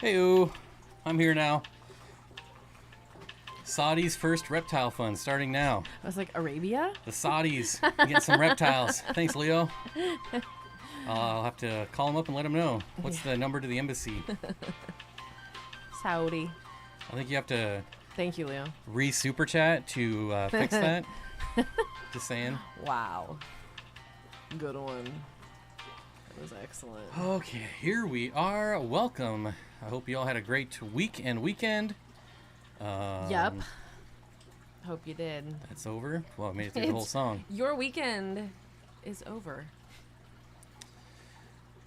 Hey-o, I'm here now. Saudi's first reptile fund starting now. I was like, Arabia? The Saudis get some reptiles. Thanks, Leo. I'll have to call them up and let them know. What's the number to the embassy? Saudi. I think you have to Thank you, Leo. re-super chat to fix that. Just saying. Wow. Good one. That was excellent. Okay, here we are. Welcome. I hope you all had a great week and weekend. Yep. Hope you did. That's over. Well, I made it through the whole song. Your weekend is over.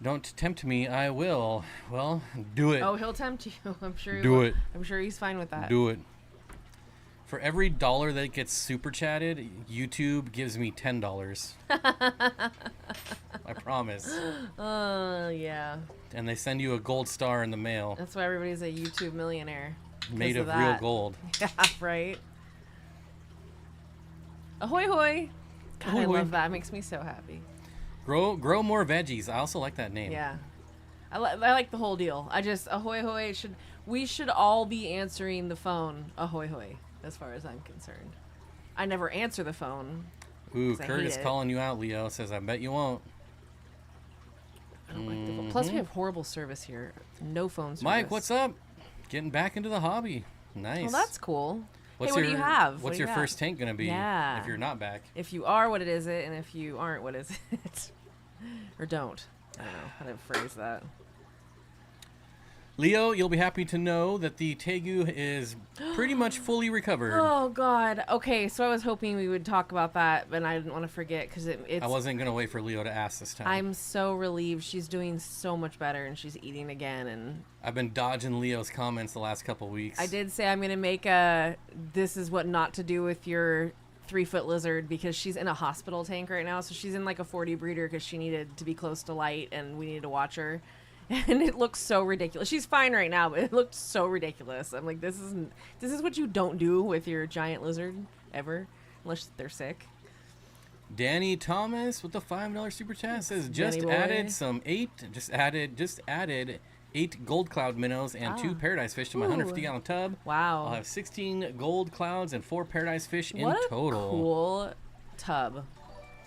Don't tempt me, I will. Well, do it. Oh, he'll tempt you. I'm sure. Do it. I'm sure he's fine with that. Do it. For every dollar that gets super chatted, YouTube gives me $10. I promise. Yeah. And they send you a gold star in the mail. That's why everybody's a YouTube millionaire. Made of real gold. Yeah, right. Ahoy hoy. God, Ahoy I hoy. love that. It makes me so happy. Grow more veggies. I also like that name. Yeah. I like the whole deal. Ahoy hoy we should all be answering the phone ahoy hoy as far as I'm concerned. I never answer the phone. Ooh, 'cause I Kurt hate is it. calling you out, Leo. Says, I bet you won't. I don't like the phone. Plus we have horrible service here. No phone service. Mike, what's up? Getting back into the hobby. Nice. Well, that's cool. What's hey, what your, do you have? What's your first tank going to be Yeah. if you're not back? If you are, what is it? And if you aren't, what is it? Or don't. I don't know how to phrase that. Leo, you'll be happy to know that the Tegu is pretty much fully recovered. Oh, God. Okay, so I was hoping we would talk about that, but I didn't want to forget because it's... I wasn't going to wait for Leo to ask this time. I'm so relieved. She's doing so much better, and she's eating again, and... I've been dodging Leo's comments the last couple weeks. I did say I'm going to make a... This is what not to do with your 3-foot lizard, because she's in a hospital tank right now, so she's in like a 40 breeder because she needed to be close to light, and we needed to watch her. And it looks so ridiculous. She's fine right now, but it looked so ridiculous. I'm like, this is what you don't do with your giant lizard ever, unless they're sick. Danny Thomas with the $5 super chat says Danny boy. just added 8 gold cloud minnows and 2 paradise fish to my 150 gallon tub. Wow. I'll have 16 gold clouds and 4 paradise fish in What a total. cool tub.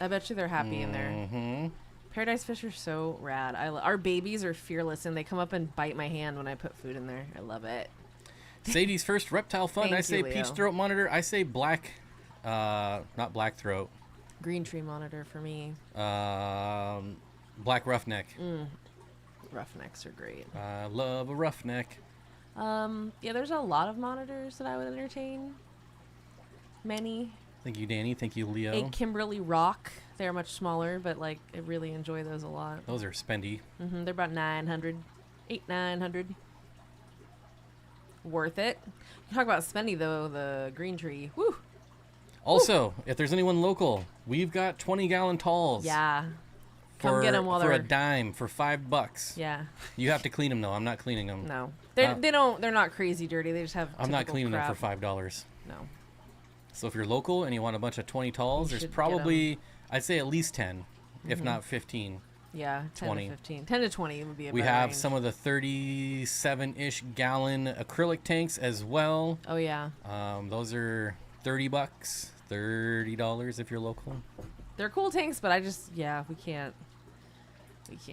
I bet you they're happy in there. Mm-hmm. Paradise fish are so rad. Our babies are fearless, and they come up and bite my hand when I put food in there. I love it. Sadie's first reptile fund. Thank I say you, Leo. peach throat monitor. I say black, not black throat. Green tree monitor for me. Black roughneck. Roughnecks are great. I love a roughneck. Yeah, there's a lot of monitors that I would entertain. Many. Thank you, Danny. Thank you, Leo. A Kimberly Rock. They're much smaller, but like I really enjoy those a lot. Those are spendy. They're about 900. 900. Worth it. Talk about spendy though, the green tree. Woo! Also, if there's anyone local, we've got 20-gallon talls. Yeah. Come For, get them while for they're... a dime, for $5. Yeah. You have to clean them though. I'm not cleaning them. No. They're not crazy dirty. They just have I'm not typical cleaning crap. them for $5. No. So if you're local and you want a bunch of 20 talls, You there's should get probably, I'd say at least 10, if not 15. Yeah, 10 20. to 15. 10 to 20 would be a We better have range. some of the 37-ish gallon acrylic tanks as well. Oh, yeah. Those are $30, $30 if you're local. They're cool tanks, but we can't.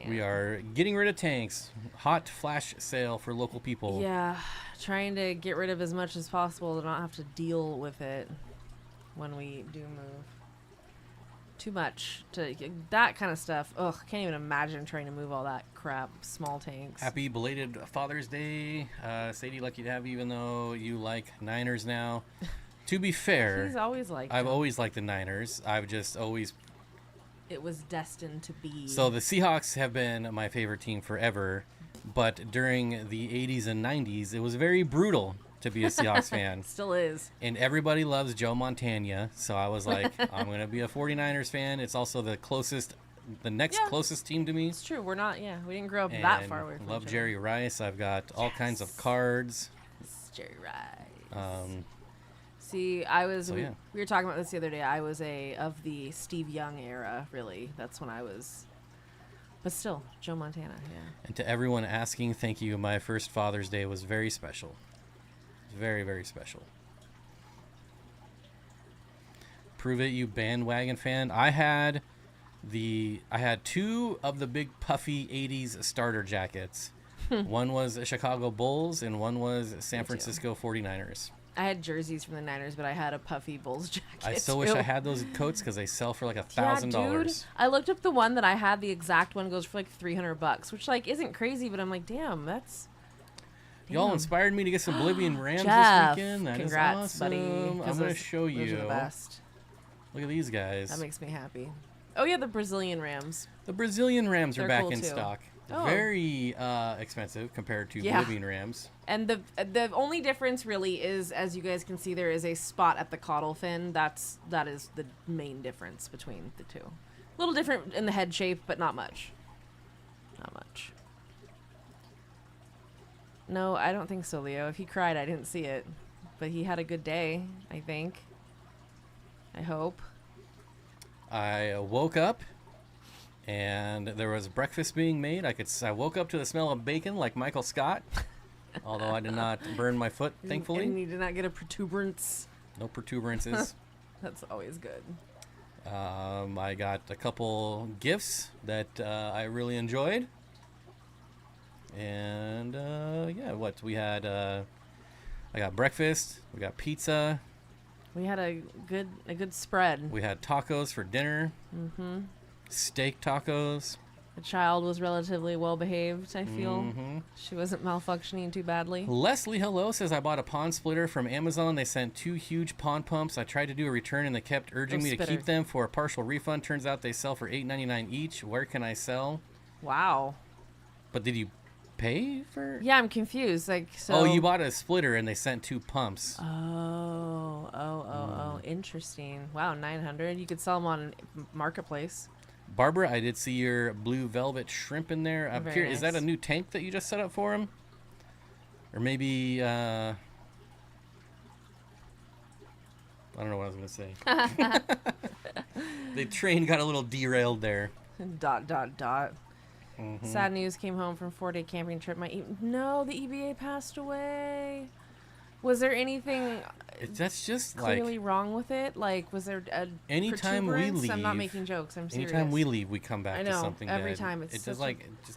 We are getting rid of tanks. Hot flash sale for local people. Yeah, trying to get rid of as much as possible to not have to deal with it when we do move. Too much. That kind of stuff. Ugh, can't even imagine trying to move all that crap. Small tanks. Happy belated Father's Day. Sadie, lucky to have you, even though you like Niners now. To be fair, He's always liked I've them. always liked the Niners. I've just always... It was destined to be. So the Seahawks have been my favorite team forever, but during the 80s and 90s, it was very brutal to be a Seahawks fan. Still is. And everybody loves Joe Montana, so I was like, I'm going to be a 49ers fan. It's also the next closest team to me. It's true. We didn't grow up And that far away from love each other. Jerry Rice. I've got all kinds of cards. It's Jerry Rice. So, See, yeah. we were talking about this the other day. I was of the Steve Young era, really. That's when I was But still, Joe Montana, yeah. And to everyone asking, thank you. My first Father's Day was very special. Very, very special. Prove it, you bandwagon fan. I had 2 of the big puffy 80s starter jackets. One was Chicago Bulls and one was San Francisco 49ers. I had jerseys from the Niners, but I had a puffy Bulls jacket. I still wish I had those coats because they sell for like $1,000. Yeah, dude. I looked up the one that I had. The exact one goes for like $300, which like isn't crazy, but I'm like, damn, that's. Y'all inspired me to get some Oblivion Rams Jeff, this weekend. That congrats, is awesome. buddy. I'm gonna show you. Those are the best. Look at these guys. That makes me happy. Oh yeah, the Brazilian Rams. The Brazilian Rams are back cool in too. stock. Oh. Very expensive compared to Oblivion Rams. And the only difference really is, as you guys can see, there is a spot at the caudal fin. That is the main difference between the two. A little different in the head shape, but not much. Not much. No, I don't think so, Leo. If he cried, I didn't see it. But he had a good day, I think. I hope. I woke up and there was breakfast being made. I woke up to the smell of bacon like Michael Scott, although I did not burn my foot, thankfully. And you did not get a protuberance. No protuberances. That's always good. I got a couple gifts that I really enjoyed. And yeah, what we had, I got breakfast. We got pizza. We had a good spread. We had tacos for dinner. Mm-hmm. Steak tacos. The child was relatively well behaved, I feel. Mm-hmm. She wasn't malfunctioning too badly. Leslie Hello says, I bought a pond splitter from Amazon. They sent 2 huge pond pumps. I tried to do a return and they kept urging me to keep them for a partial refund. Turns out they sell for $8.99 each. Where can I sell? Wow. But did you pay for? Yeah, I'm confused. Like, so. Oh, you bought a splitter and they sent 2 pumps. Oh, interesting. Wow, 900. You could sell them on Marketplace. Barbara, I did see your blue velvet shrimp in there. I'm curious, is nice. that a new tank that you just set up for him? Or maybe, I don't know what I was going to say. The train got a little derailed there. ... Mm-hmm. Sad news came home from 4-day camping trip. No, the EBA passed away. Was there anything that's just clearly wrong with it? Like, was there a anytime we protuberance? leave, I'm not making jokes. I'm serious. Anytime we leave, we come back I know, to something every dead. time. It's it does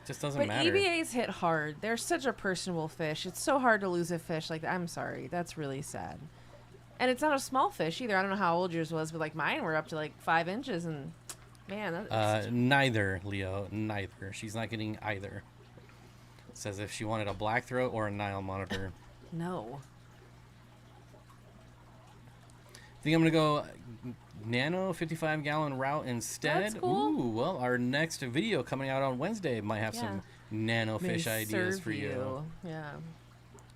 just doesn't but matter. EBAs hit hard. They're such a personable fish. It's so hard to lose a fish. Like, I'm sorry. That's really sad. And it's not a small fish either. I don't know how old yours was, but like mine were up to like 5 inches, and man, neither, Leo, neither. She's not getting either. It says if she wanted a black throat or a Nile monitor. No. I think I'm gonna go nano 55-gallon route instead. That's cool. Ooh, well, our next video coming out on Wednesday might have some nano fish ideas for you. Yeah.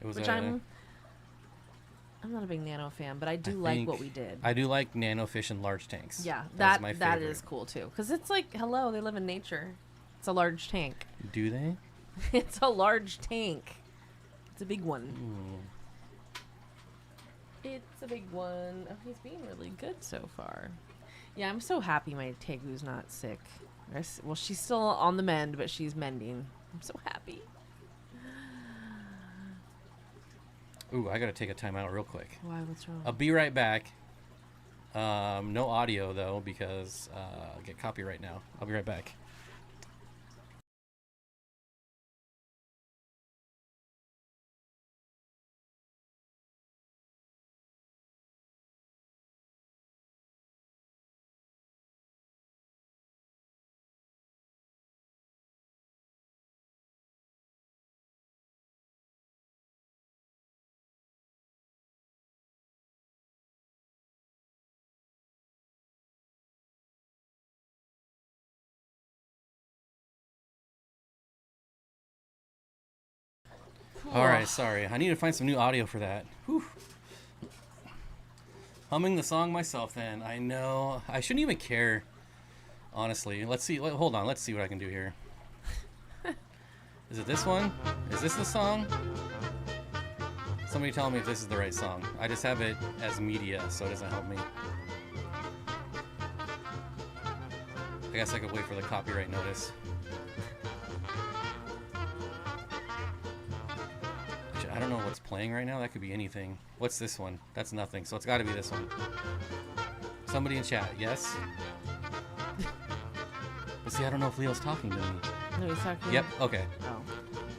It was Which I'm not a big nano fan, but I do like what we did. I do like nano fish in large tanks. Yeah, That's my that favorite. is cool too, because it's like, hello, they live in nature. It's a large tank. Do they? It's a large tank. It's a big one. Ooh. It's a big one. Oh, he's being really good so far. Yeah, I'm so happy my Tegu's not sick. Well, she's still on the mend, but she's mending. I'm so happy. Ooh, I gotta take a time out real quick. Why? What's wrong? I'll be right back. No audio though, because I'll get copyright now. I'll be right back. All right, sorry. I need to find some new audio for that. Whew. Humming the song myself then. I know. I shouldn't even care, honestly. Let's see. Hold on. Let's see what I can do here. Is it this one? Is this the song? Somebody tell me if this is the right song. I just have it as media, so it doesn't help me. I guess I could wait for the copyright notice. I don't know what's playing right now. That could be anything. What's this one? That's nothing. So it's got to be this one. Somebody in chat, yes? But see, I don't know if Leo's talking to me. No, he's talking. Yep, okay. Oh.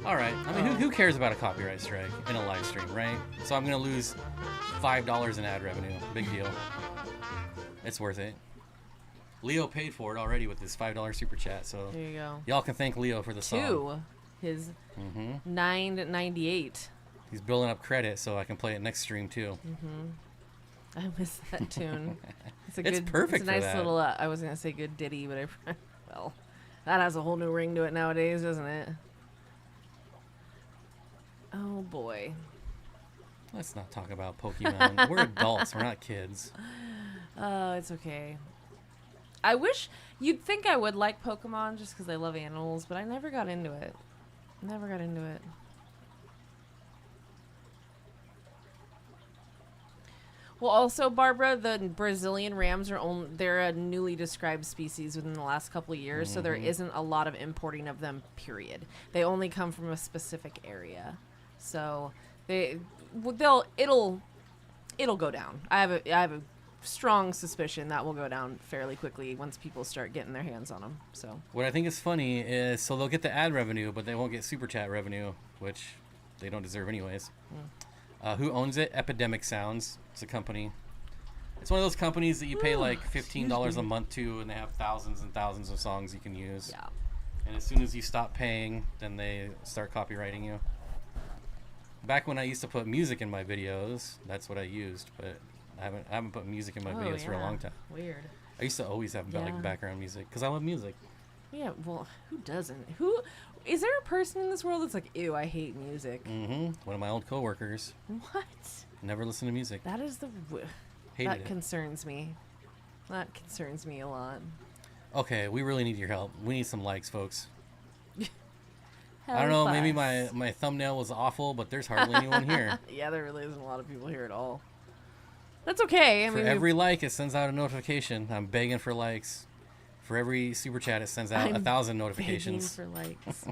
All right. I mean, who cares about a copyright strike in a live stream, right? So I'm going to lose $5 in ad revenue. Big deal. It's worth it. Leo paid for it already with his $5 super chat, so There you go. y'all can thank Leo for the song. His $9.98. He's building up credit so I can play it next stream too. I miss that tune. It's It's perfect It's a nice for that. little. I was gonna say good ditty, but well, that has a whole new ring to it nowadays, doesn't it? Oh boy. Let's not talk about Pokemon. We're adults. We're not kids. Oh, it's okay. I wish you'd think I would like Pokemon just because I love animals, but I never got into it. Never got into it. Well, also, Barbara, the Brazilian rams they're a newly described species within the last couple of years, so there isn't a lot of importing of them, period. They only come from a specific area. So it'll go down. I have a strong suspicion that will go down fairly quickly once people start getting their hands on them. So What I think is funny is, so they'll get the ad revenue, but they won't get super chat revenue, which they don't deserve anyways. Who owns it? Epidemic Sounds. It's a company. It's one of those companies that you pay like $15 a month to, and they have thousands and thousands of songs you can use. yeah. And as soon as you stop paying, then they start copyrighting you. Back when I used to put music in my videos, that's what I used, but I haven't put music in my videos for a long time. Weird. I used to always have like background music because I love music. Yeah, well, who doesn't? Who is there a person in this world that's like, ew, I hate music? One of my old coworkers. What? Never listen to music. That is Hated that it. concerns me. That concerns me a lot. Okay, we really need your help. We need some likes, folks. Help I don't know, maybe us. my thumbnail was awful, but there's hardly anyone here. Yeah, there really isn't a lot of people here at all. That's okay. I For mean, every like, it sends out a notification. I'm begging for likes. For every super chat, it sends out 1,000 notifications. begging for likes.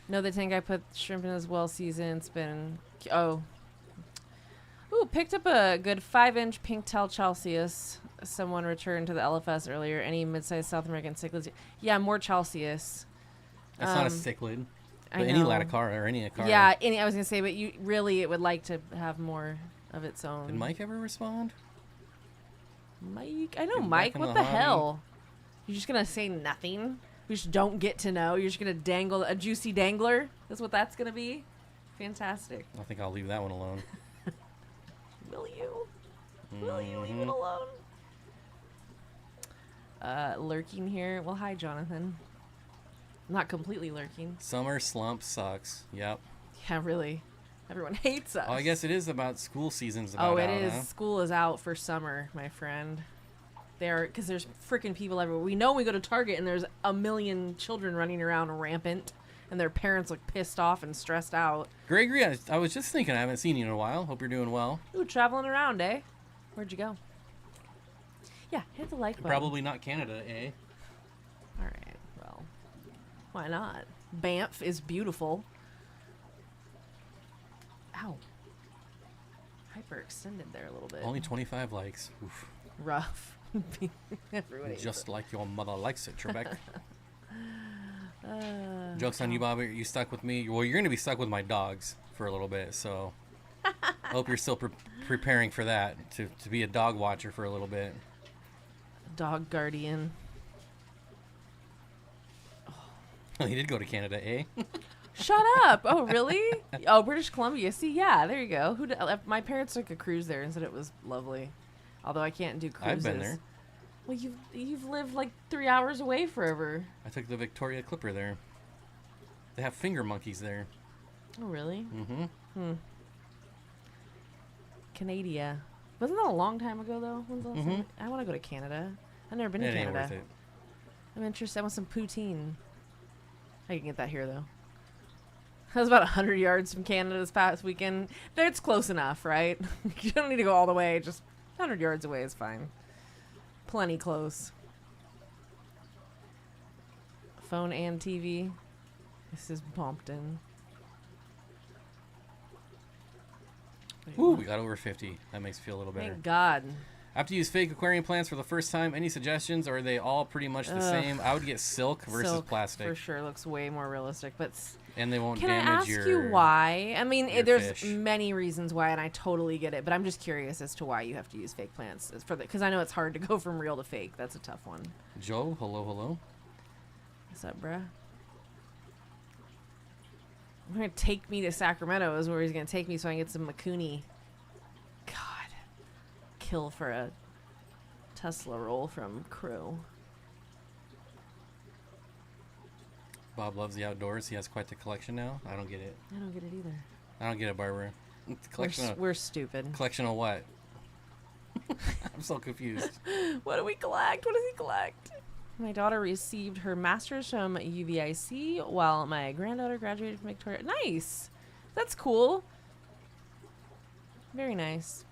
No, the tank I put shrimp in as well season. It's been Ooh, picked up a good 5-inch pink tail Chalceus. Someone returned to the LFS earlier. Any mid-sized South American cichlids? Yeah, more Chalceus. That's not a cichlid. I But any know. Laticara or any Acara. Yeah, I was gonna say, but it would like to have more of its own. Did Mike ever respond? Mike, I know Getting Mike. back in What the the hobby. hell? You're just gonna say nothing? We just don't get to know. You're just gonna dangle a juicy dangler. That's what that's gonna be. Fantastic. I think I'll leave that one alone. Will you? Will you leave it alone? Lurking here. Well, hi, Jonathan. Not completely lurking. Summer slump sucks. Yep. Yeah, really. Everyone hates us. Oh, I guess it is about school seasons. Oh, it out, is. Huh? School is out for summer, my friend. Because there's freaking people everywhere. We know we go to Target and there's a million children running around rampant, and their parents look pissed off and stressed out. Gregory, I was just thinking I haven't seen you in a while. Hope you're doing well. Ooh, traveling around, eh? Where'd you go? Yeah, hit the like button. Probably not Canada, eh? All right, well, why not? Banff is beautiful. Ow. Hyperextended there a little bit. Only 25 likes. Oof. Rough. Everyone hates Just it. like your mother likes it, Trebek. Joke's on you, Bobby. You stuck with me. Well, you're going to be stuck with my dogs for a little bit, so I hope you're still preparing for that, to be a dog watcher for a little bit. Dog guardian. Oh, he did go to Canada, eh? Shut up! Oh, really? Oh, British Columbia. See, yeah, there you go. My parents took a cruise there and said it was lovely. Although I can't do cruises. I've been there. Well, you've lived like 3 hours away forever. I took the Victoria Clipper there. They have finger monkeys there. Oh, really? Mm-hmm. Canada. Wasn't that a long time ago, though? When's the last time? I want to go to Canada. I've never been to It ain't Canada. worth it. I'm interested. I want some poutine. I can get that here, though. I was about 100 yards from Canada this past weekend. It's close enough, right? You don't need to go all the way. Just 100 yards away is fine. Plenty close. Phone and TV. This is Bompton. Ooh, we got over 50. That makes me feel a little better. Thank God. I have to use fake aquarium plants for the first time. Any suggestions, or are they all pretty much the same? I would get silk versus Silk, plastic. for sure, looks way more realistic. But And they won't can I damage ask your... you why? I mean, there's fish. many reasons why, and I totally get it. But I'm just curious as to why you have to use fake plants because I know it's hard to go from real to fake. That's a tough one. Joe, hello. What's up, bruh? I'm gonna take me to Sacramento is where he's gonna take me so I can get some Makuni. God, kill for a Tesla roll from Crew. Bob loves the outdoors. He has quite the collection now. I don't get it. I don't get it either. I don't get it, Barbara. We're stupid. Collection of what? I'm so confused. What do we collect? What does he collect? My daughter received her master's from UVIC while my granddaughter graduated from Victoria. Nice. That's cool. Very nice.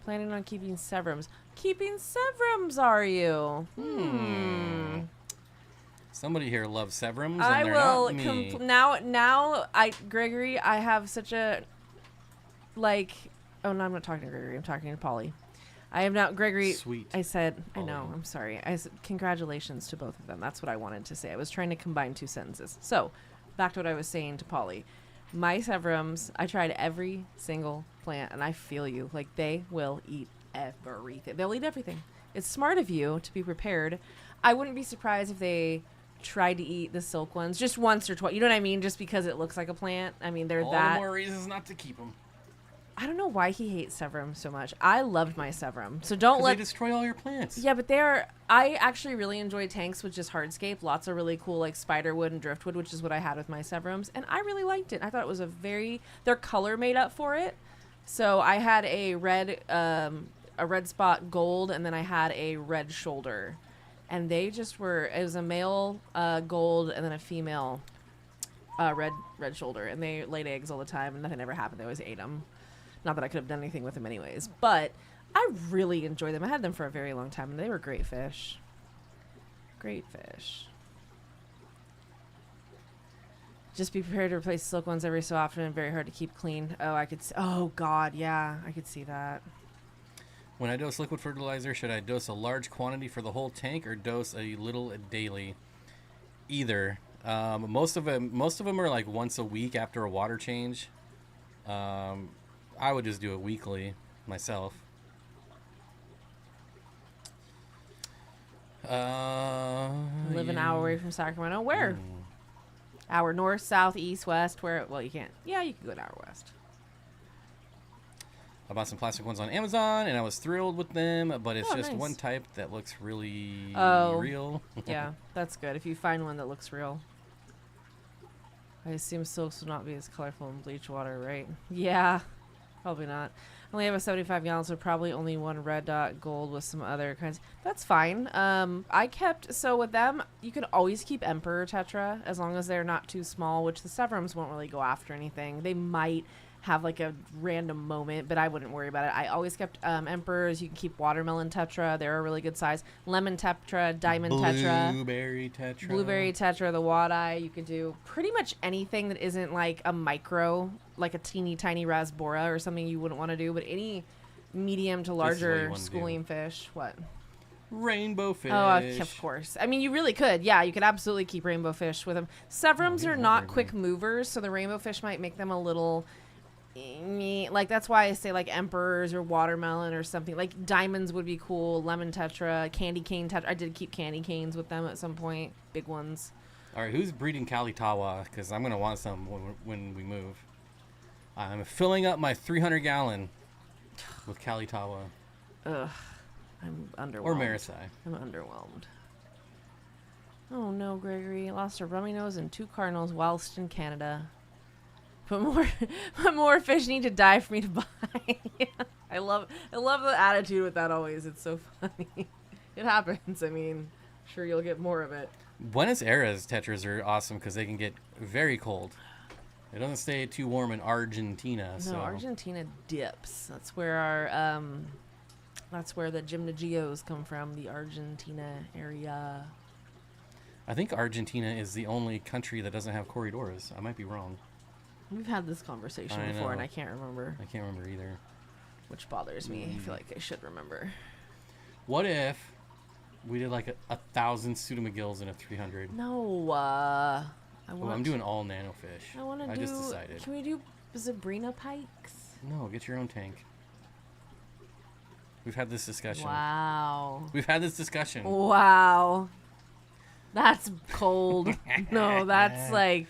Planning on keeping Severums. Keeping Severums, are you? Somebody here loves Severums, and I they're will not me. now Gregory, I have such a oh no, I'm not talking to Gregory, I'm talking to Polly. I am not Gregory. Sweet. I said, Polly. I know, I'm sorry. I said congratulations to both of them. That's what I wanted to say. I was trying to combine two sentences. So, back to what I was saying to Polly. My Severums, I tried every single plant, and I feel you. Like, they will eat everything. They'll eat everything. It's smart of you to be prepared. I wouldn't be surprised if they tried to eat the silk ones just once or twice. You know what I mean? Just because it looks like a plant. I mean, they're All that. the more reasons not to keep them. I don't know why he hates Severum so much. I loved my Severum. So don't let... They destroy all your plants. Yeah, but I actually really enjoy tanks with just hardscape. Lots of really cool, like, spiderwood and driftwood, which is what I had with my Severums. And I really liked it. I thought it was their color made up for it. So I had a red spot gold, and then I had a red shoulder. And they just were... It was a male gold and then a female red shoulder. And they laid eggs all the time, and nothing ever happened. They always ate them. Not that I could have done anything with them anyways. But I really enjoyed them. I had them for a very long time, and they were great fish. Great fish. Just be prepared to replace silk ones every so often and very hard to keep clean. Oh, God, yeah. I could see that. When I dose liquid fertilizer, should I dose a large quantity for the whole tank or dose a little daily? Either. Most of them are like once a week after a water change. I would just do it weekly myself. Live an hour away from Sacramento. Where? Hour north, south, east, west. Where? Well, you can't. Yeah, you can go an hour west. I bought some plastic ones on Amazon, and I was thrilled with them, but it's just nice. one type that looks really real. Yeah, that's good. If you find one that looks real. I assume silks will not be as colorful in bleach water, right? Yeah, probably not. I only have a 75 gallon, so probably only one red dot gold with some other kinds. That's fine. So with them, you can always keep Emperor Tetra as long as they're not too small, which the Severums won't really go after anything. They might have like a random moment, but I wouldn't worry about it. I always kept Emperors. You can keep Watermelon Tetra. They're a really good size. Lemon Tetra, Diamond Tetra. Blueberry Tetra. Blueberry Tetra, the Wad-Eye. You could do pretty much anything that isn't like a micro, like a teeny tiny Rasbora or something you wouldn't want to do, but any medium to larger schooling fish. What? Rainbowfish. Oh, of course. I mean, you really could. Yeah, you could absolutely keep rainbowfish with them. Severums are not quick movers, so the rainbowfish might make them a little... Like, that's why I say like Emperors or Watermelon or something. Like diamonds would be cool. Lemon Tetra, Candy Cane Tetra. I did keep candy canes with them at some point. Big ones. All right, who's breeding Kalitawa? Because I'm gonna want some when we move. I'm filling up my 300 gallon with Kalitawa. Ugh, I'm underwhelmed. Or Marisai. I'm underwhelmed. Oh no, Gregory lost a rummy nose and 2 cardinals whilst in Canada. But more fish need to die for me to buy. Yeah, I love the attitude with that always. It's so funny. It happens. I mean, sure you'll get more of it. Buenos Aires tetras are awesome because they can get very cold. It doesn't stay too warm in Argentina. No, so. Argentina dips. That's where our that's where the gymnogeos come from. The Argentina area. I think Argentina is the only country that doesn't have corridors. I might be wrong. We've had this conversation I before, and know. I can't remember, I can't remember either. which bothers me. I feel like I should remember. What if we did like 1,000 pseudomcgills in a 300? No, Oh, I'm doing all nanofish. I want to do. I just decided. Can we do Zabrina pikes? No, get your own tank. We've had this discussion. Wow. We've had this discussion. Wow. That's cold. No, that's like.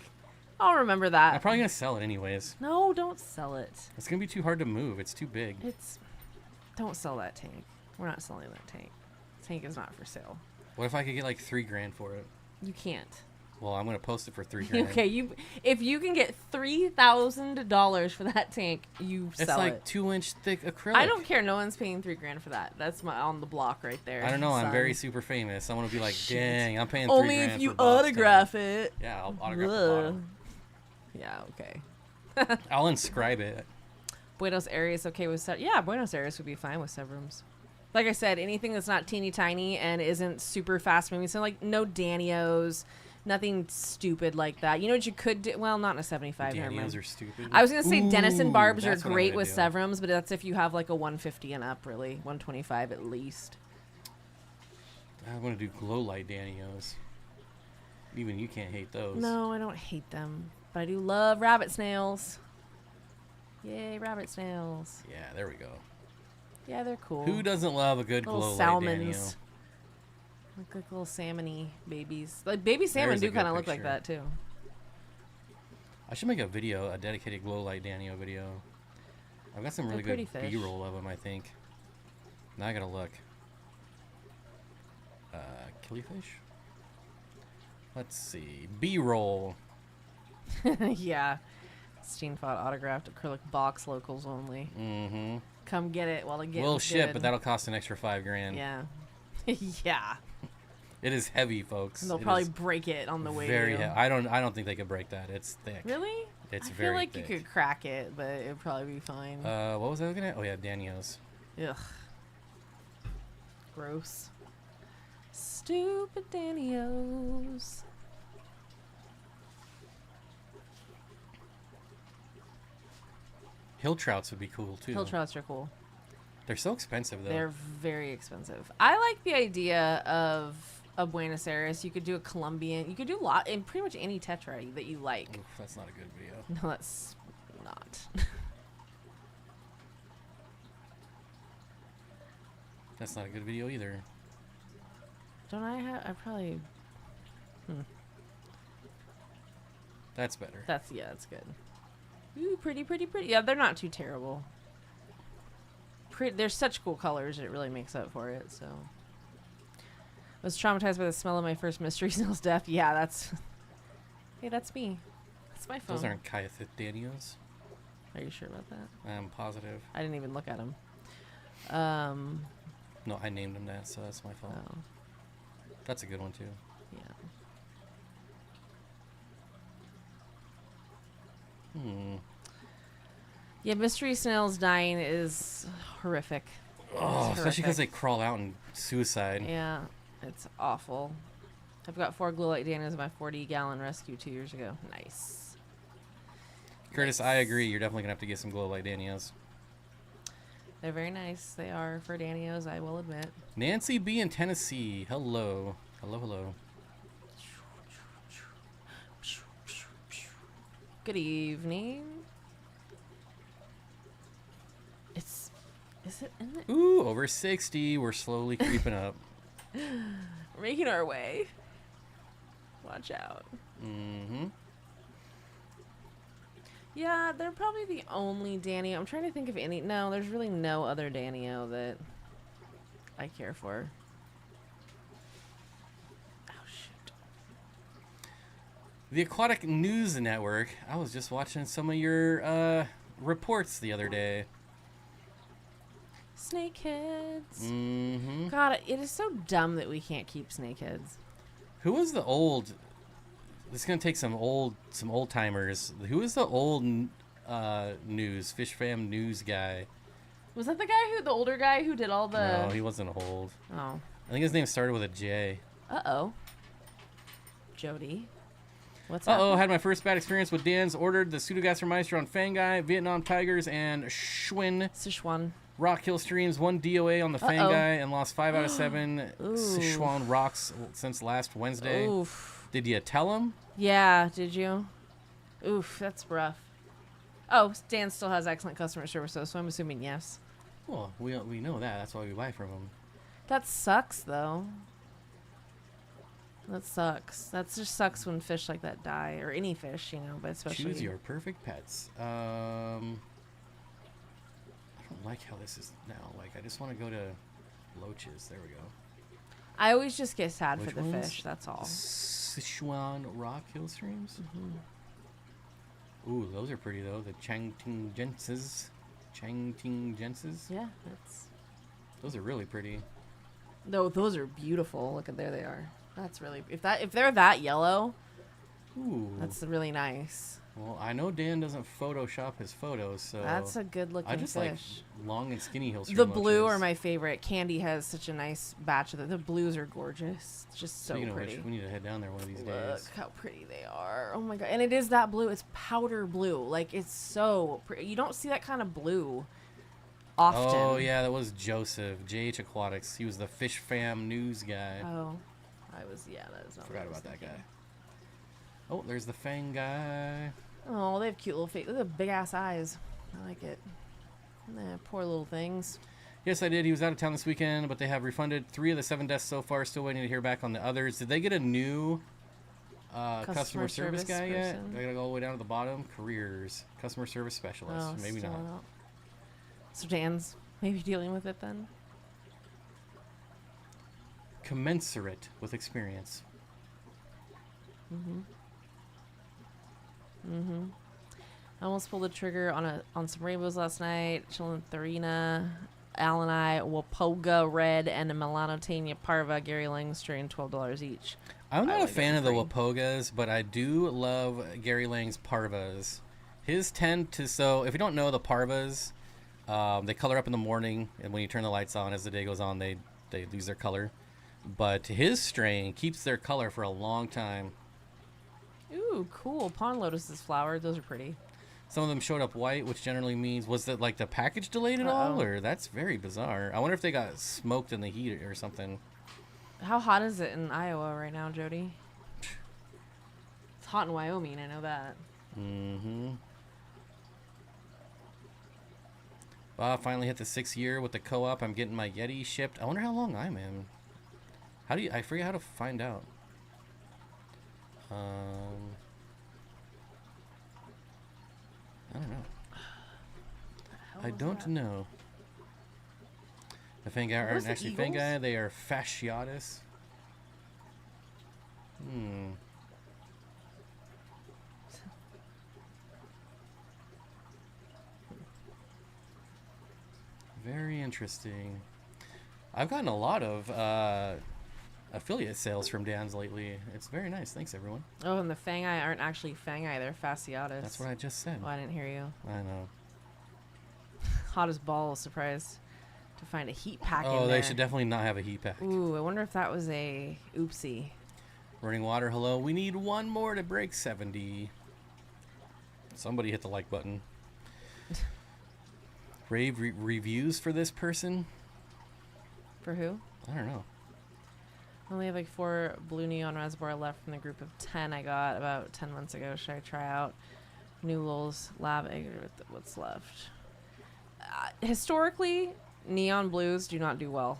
I'll remember that. I'm probably gonna sell it anyways. No, don't sell it. It's gonna be too hard to move. It's too big. Don't sell that tank. We're not selling that tank. Tank is not for sale. What if I could get like $3,000 for it? You can't. Well, I'm gonna post it for $3,000. Okay, if you can get $3,000 for that tank, you It's sell like it. 2-inch thick acrylic. I don't care. No one's paying $3,000 for that. That's my on the block right there. I don't know. I'm son. very super famous. I want to be like, Shit. dang, I'm paying $3,000 Only if you for Bob's autograph tank. it. Yeah, I'll autograph the Ugh. bottom. Yeah. Okay. I'll inscribe it. Buenos Aires okay with yeah, Buenos Aires would be fine with Severums. Like I said, anything that's not teeny tiny and isn't super fast moving. So like no danios, nothing stupid like that. You know what you could do? Well, not in a 75. never mind. Danios are stupid. I was gonna say Denison barbs are that's what I'm great gonna with do. Severums, but that's if you have like a 150 and up, really 125 at least. I want to do glow light Danios. Even you can't hate those. No, I don't hate them, but I do love rabbit snails. Yay, rabbit snails! Yeah, there we go. Yeah, they're cool. Who doesn't love a good little glow light salmons? Danio? Look like little salmon-y babies. Like baby salmon There's a do good kind of look like picture. that too. I should make a video, a dedicated glow light Danio video. I've got some really They're good pretty fish. B-roll of them, I think. Now I gotta look. Killifish? Let's see. B-roll. Yeah. Steenfott autographed acrylic box, locals only. Mm-hmm. Come get it while it gets We'll ship, good. but that'll cost an extra $5,000. Yeah. Yeah. It is heavy, folks. They'll It probably is break it on the way. very to you. heavy. I don't think they could break that. It's thick. Really? It's I very feel like thick. you could crack it, but it'd probably be fine. What was I looking at? Oh yeah, Danios. Ugh. Gross. Stupid danios. Hill trouts would be cool too. Hill trouts are cool. They're so expensive though. They're very expensive. I like the idea of a Buenos Aires. You could do a Colombian. You could do a lot in pretty much any tetra that you like. Oof, that's not a good video. No, that's not. That's not a good video either. Don't I have? I probably. That's better. That's good. Ooh, pretty. Yeah, they're not too terrible. They're such cool colors. It really makes up for it. So. I was traumatized by the smell of my first mystery snail's death. Yeah, that's. Hey, that's me. That's my phone. Those aren't Kyathith Danios. Are you sure about that? I'm positive. I didn't even look at them. No, I named them that, so that's my fault. Oh, That's a good one too. yeah. Yeah, mystery snails dying is horrific. Oh, It's especially because they horrific. crawl out in suicide. Yeah, it's awful. I've got 4 glow light danios in my 40-gallon rescue 2 years ago. Nice. Curtis, I agree. You're definitely gonna have to get some glow light Danios. They're very nice. They are for danios, I will admit. Nancy B in Tennessee. Hello. Hello. Good evening. Is it in the... Ooh, over 60. We're slowly creeping up. We're making our way. Watch out. Mm-hmm. Yeah, they're probably the only Danio. I'm trying to think of any. No, there's really no other Danio that I care for. Oh, shoot. The Aquatic News Network. I was just watching some of your reports the other day. Snakeheads. Mm-hmm. God, it is so dumb that we can't keep snakeheads. Who was the old... This is going to take some old timers. Who was the old news, Fish Fam news guy? Was that the older guy who did all the... No, he wasn't old. Oh. I think his name started with a J. Uh-oh. Jody. What's Uh-oh, happening? had my first bad experience with Dan's. Ordered the Pseudogastromeister on Fangai, Vietnam Tigers, and Schwinn. Sichuan. Rock Hillstreams, 1 DOA on the Fangai, and lost 5 out of 7 Ooh. Sichuan rocks since last Wednesday. Oof. Did you tell him? Yeah, did you? Oof, that's rough. Oh, Dan still has excellent customer service, though, so I'm assuming yes. Well, we know that. That's why we buy from him. That sucks, though. That sucks. That just sucks when fish like that die, or any fish, you know, but especially... Choose your perfect pets. I don't like how this is now. Like, I just want to go to Loaches. There we go. I always just get sad Which for the ones? fish, that's all. Sichuan Rock Hillstreams? Ooh, those are pretty, though. The Changtinggenses. Yeah, that's... Those are really pretty. No, those are beautiful. Look at there they are. That's really... If they're that yellow, Ooh. that's really nice. Well, I know Dan doesn't Photoshop his photos, so... That's a good looking I just fish. like long and skinny Hillstream The blue Loaches. are my favorite. Candy has such a nice batch of them. The blues are gorgeous. It's just so Speaking of pretty. which, we need to head down there one of these Look days. how pretty they are. Oh my god. And it is that blue. It's powder blue. Like, it's so pretty. You don't see that kind of blue often. Oh, yeah, that was Joseph, JH Aquatics. He was the Fish Fam news guy. Oh. That is not what Forgot I was about that thinking. guy. Oh, there's the Fang guy. Oh, they have cute little face. Look at big ass eyes. I like it. Poor little things. Yes, I did. He was out of town this weekend, but they have refunded 3 of the 7 deaths so far. Still waiting to hear back on the others. Did they get a new customer service guy yet? person? I gotta go all the way down to the bottom. Careers. Customer service specialist. Oh, Maybe still not. So Dan's maybe dealing with it then? Commensurate with experience. I almost pulled the trigger on some rainbows last night. Chilling with Tharina, Al and I, Wapoga Red, and a Melanotania Parva, Gary Langstrain, $12 each. I'm not a like it fan for of the free. Wapogas, but I do love Gary Lang's Parvas. His tend to, so if you don't know the Parvas, they color up in the morning, and when you turn the lights on, as the day goes on, they lose their color. But his strain keeps their color for a long time. Ooh, cool. Pond lotuses flowered. Those are pretty. Some of them showed up white, which generally means, was that like the package delayed at all? Uh-oh. Or that's very bizarre. I wonder if they got smoked in the heat or something. How hot is it in Iowa right now, Jody? It's hot in Wyoming. I know that. Mm-hmm. Bob finally hit the 6th year with the co-op. I'm getting my Yeti shipped. I wonder how long I'm in. How do you... I forget how to find out. I don't know. I don't know. The Fangai What was aren't the actually Eagles? Fangai. They are Fasciatus. Hmm. Very interesting. I've gotten a lot of affiliate sales from Dan's lately. It's very nice. Thanks, everyone. Oh, and the Fangai aren't actually Fangai. They're Fasciatus. That's what I just said. Oh, I didn't hear you. I know. Hot as balls. Surprised to find a heat pack in Oh, there. they should definitely not have a heat pack. Ooh, I wonder if that was a oopsie. Running water, hello. We need one more to break 70. Somebody hit the like button. Rave reviews for this person? For who? I don't know. I only have like 4 blue neon reservoir left from the group of 10 I got about 10 months ago. Should I try out New Lul's lab egg with what's left? Historically, neon blues do not do well.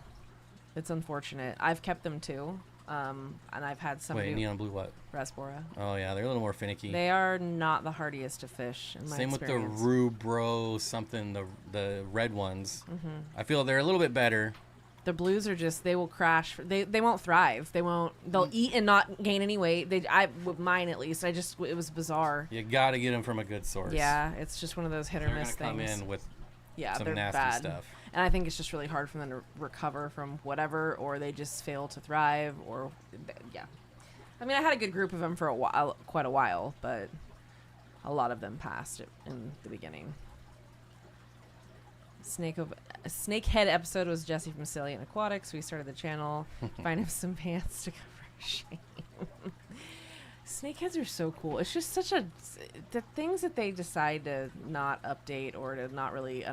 It's unfortunate. I've kept them too. And I've had some Wait, new neon blue what? Rasbora. Oh, yeah, they're a little more finicky. They are not the hardiest to fish in my Same experience. with the Rubro something, the red ones. Mm-hmm. I feel they're a little bit better. The blues are just, they will crash. They won't thrive. They'll eat and not gain any weight. With mine at least, it was bizarre. You gotta get them from a good source. Yeah, it's just one of those hit or They're miss gonna things. come in with Yeah, some they're nasty bad. stuff. And I think it's just really hard for them to recover from whatever, or they just fail to thrive, or yeah. I mean, I had a good group of them for quite a while, but a lot of them passed it in the beginning. Snakehead episode was Jesse from Salient Aquatics. We started the channel. Find him some pants to cover shame. Snakeheads are so cool. It's just such a the things that they decide to not update or to not really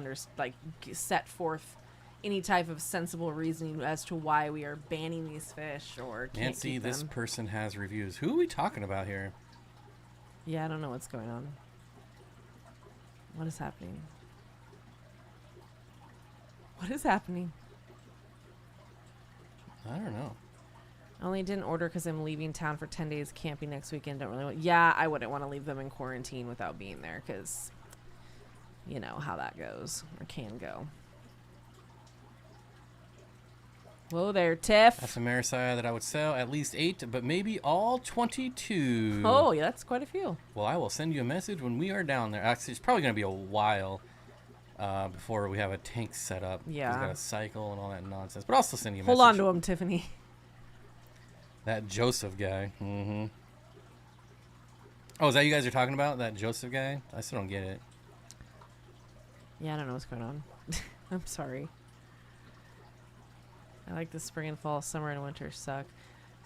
set forth any type of sensible reasoning as to why we are banning these fish or can't Nancy, keep this them. person has reviews. Who are we talking about here? Yeah, I don't know what's going on. What is happening? What is happening? I don't know. I only didn't order because I'm leaving town for 10 days camping next weekend. Don't really want... Yeah, I wouldn't want to leave them in quarantine without being there because you know how that goes or can go. Whoa there, Tiff. That's a Maricya that I would sell at least 8, but maybe all 22. Oh, yeah, that's quite a few. Well, I will send you a message when we are down there. Actually, it's probably going to be a while before we have a tank set up. Yeah. He's got a cycle and all that nonsense. But I'll still send you a Hold message. on to him, Tiffany. That Joseph guy. Mm-hmm. Oh, is that you guys are talking about? That Joseph guy? I still don't get it. Yeah, I don't know what's going on. I'm sorry. I like the spring and fall. Summer and winter suck.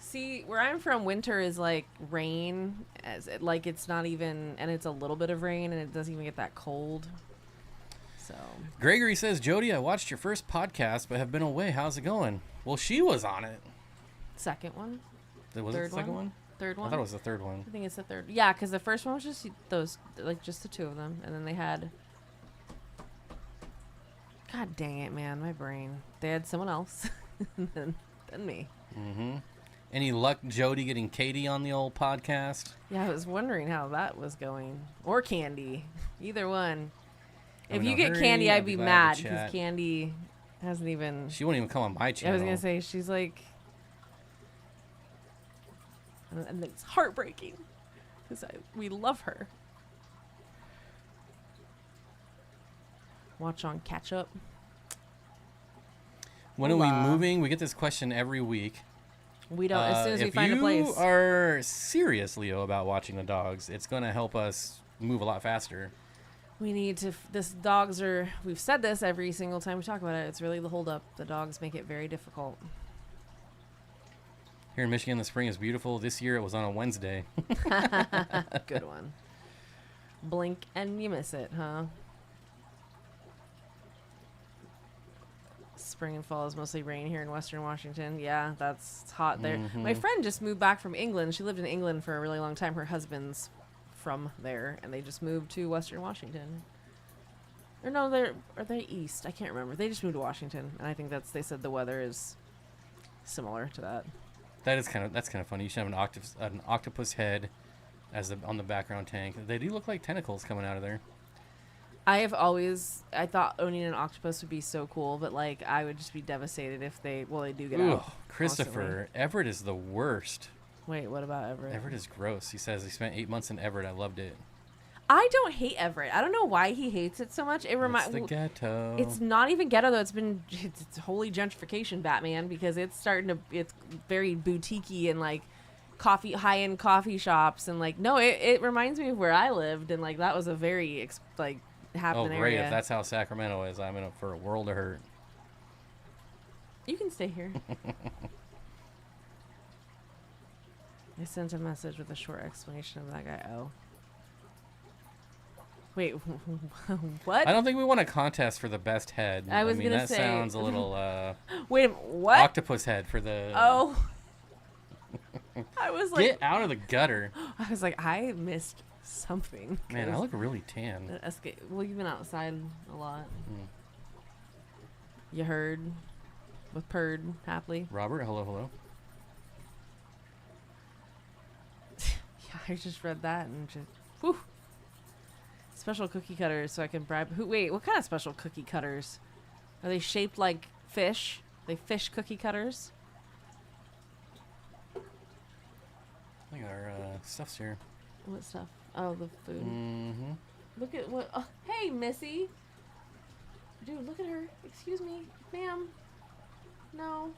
See, where I'm from, winter is like rain. Like it's not even... And it's a little bit of rain, and it doesn't even get that cold. So... Gregory says, Jody, I watched your first podcast, but have been away. How's it going? Well, she was on it. Second one? Was it the second one? Third one? I thought it was the third one. I think it's the third. Yeah, because the first one was just those, like just the two of them. And then they had... God dang it, man. My brain. They had someone else. than me. Mm-hmm. Any luck, Jody, getting Katie on the old podcast? Yeah, I was wondering how that was going. Or Candy. Either one. Oh, If no, you get hurry, Candy, I'll I'd be be glad mad to because chat. Candy hasn't even... She won't even come on my channel. I was going to say, she's like... And it's heartbreaking because we love her. Watch on catch up. When are we Hola. moving? We get this question every week. We don't. As soon as we if find a place. you are serious, Leo, about watching the dogs, it's going to help us move a lot faster. We need to. This dogs are. We've said this every single time we talk about it. It's really the holdup. The dogs make it very difficult. Here in Michigan, the spring is beautiful. This year, it was on a Wednesday. Good one. Blink and you miss it, huh? Spring and fall is mostly rain here in Western Washington. Yeah, it's hot there. Mhm. My friend just moved back from England. She lived in England for a really long time. Her husband's from there, and they just moved to Western Washington. Or no, are they east? I can't remember. They just moved to Washington, and I think they said the weather is similar to that. That's kind of funny. You should have an octopus head as on the background tank. They do look like tentacles coming out of there. I thought owning an octopus would be so cool, but like I would just be devastated if they do get out. Christopher, constantly. Everett is the worst. Wait, what about Everett? Everett is gross. He says he spent 8 months in Everett. I loved it. I don't hate Everett. I don't know why he hates it so much. It It's the ghetto. It's not even ghetto though. It's holy gentrification, Batman, because it's very boutiquey and like high-end coffee shops and like no, it reminds me of where I lived and like that was a very happening oh, great. area. If that's how Sacramento is, I'm in for a world of hurt. You can stay here. I sent a message with a short explanation of that guy. Oh. Wait, what? I don't think we want a contest for the best head. I was gonna that say- sounds a little Wait, what? octopus head for the. Oh. I was like, Get out of the gutter. I was like, I missed something. Man, I look really tan. Well, you've been outside a lot. Mm. You heard with purred happily. Robert, hello. Yeah, I just read that and just whew. Special cookie cutters so I can bribe. Wait, what kind of special cookie cutters? Are they shaped like fish? They fish cookie cutters? I think our stuff's here. What stuff? Oh, the food. Mm-hmm. Look at what. Oh, hey, Missy. Dude, look at her. Excuse me, ma'am. No.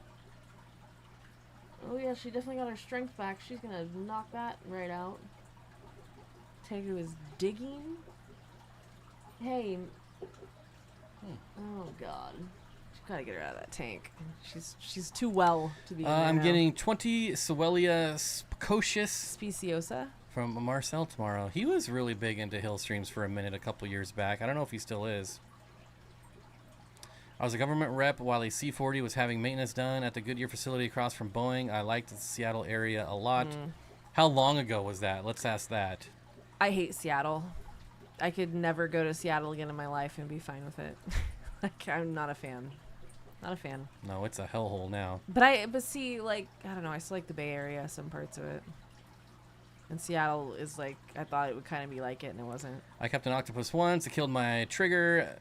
Oh yeah, she definitely got her strength back. She's gonna knock that right out. Tegu is digging. Hey. Oh God. Gotta get her out of that tank. She's too well to be in there I'm now. getting 20 Sowelia Precocious Speciosa. from Marcel tomorrow. He was really big into Hillstreams for a minute a couple years back. I don't know if he still is. I was a government rep while a C-40 was having maintenance done at the Goodyear facility across from Boeing. I liked the Seattle area a lot. How long ago was that? Let's ask that. I hate Seattle. I could never go to Seattle again in my life and be fine with it. Like, I'm not a fan. Not a fan. No, it's a hellhole now. But see, like, I don't know. I still like the Bay Area, some parts of it. And Seattle is like, I thought it would kind of be like it, and it wasn't. I kept an octopus once. It killed my trigger.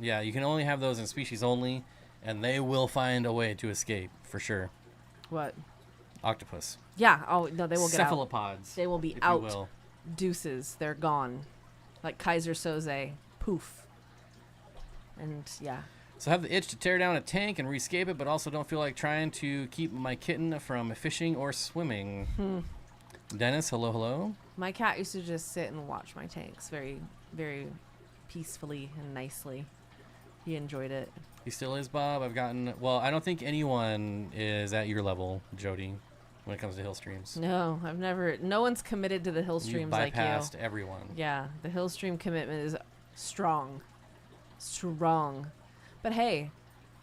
Yeah, you can only have those in species only, and they will find a way to escape, for sure. What? Octopus. Yeah. Oh, no, they will get out. Cephalopods. They will be if out. You will. Deuces. They're gone. Like Kaiser Soze. Poof. And, yeah. So I have the itch to tear down a tank and rescape it, but also don't feel like trying to keep my kitten from fishing or swimming. Dennis, hello, hello. My cat used to just sit and watch my tanks very, very peacefully and nicely. He enjoyed it. He still is, Bob. Well, I don't think anyone is at your level, Jody, when it comes to Hillstreams. No, no one's committed to the You Hillstreams like you. bypassed everyone. Yeah, the Hillstream commitment is strong. Strong. But hey,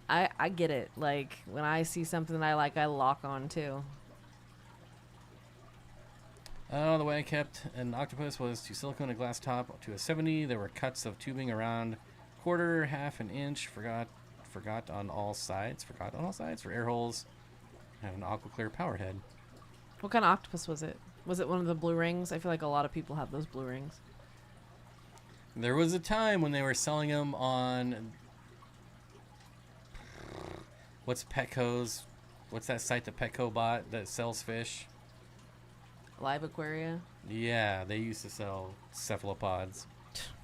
I get it. Like, when I see something that I like, I lock on too. The way I kept an octopus was to silicone a glass top to a 70. There were cuts of tubing around quarter, half an inch. Forgot on all sides. Forgot on all sides for air holes. I have an aqua clear power head. What kind of octopus was it? Was it one of the blue rings? I feel like a lot of people have those blue rings. There was a time when they were selling them on what's Petco's? What's that site that Petco bought that sells fish? Live Aquaria? Yeah, they used to sell cephalopods.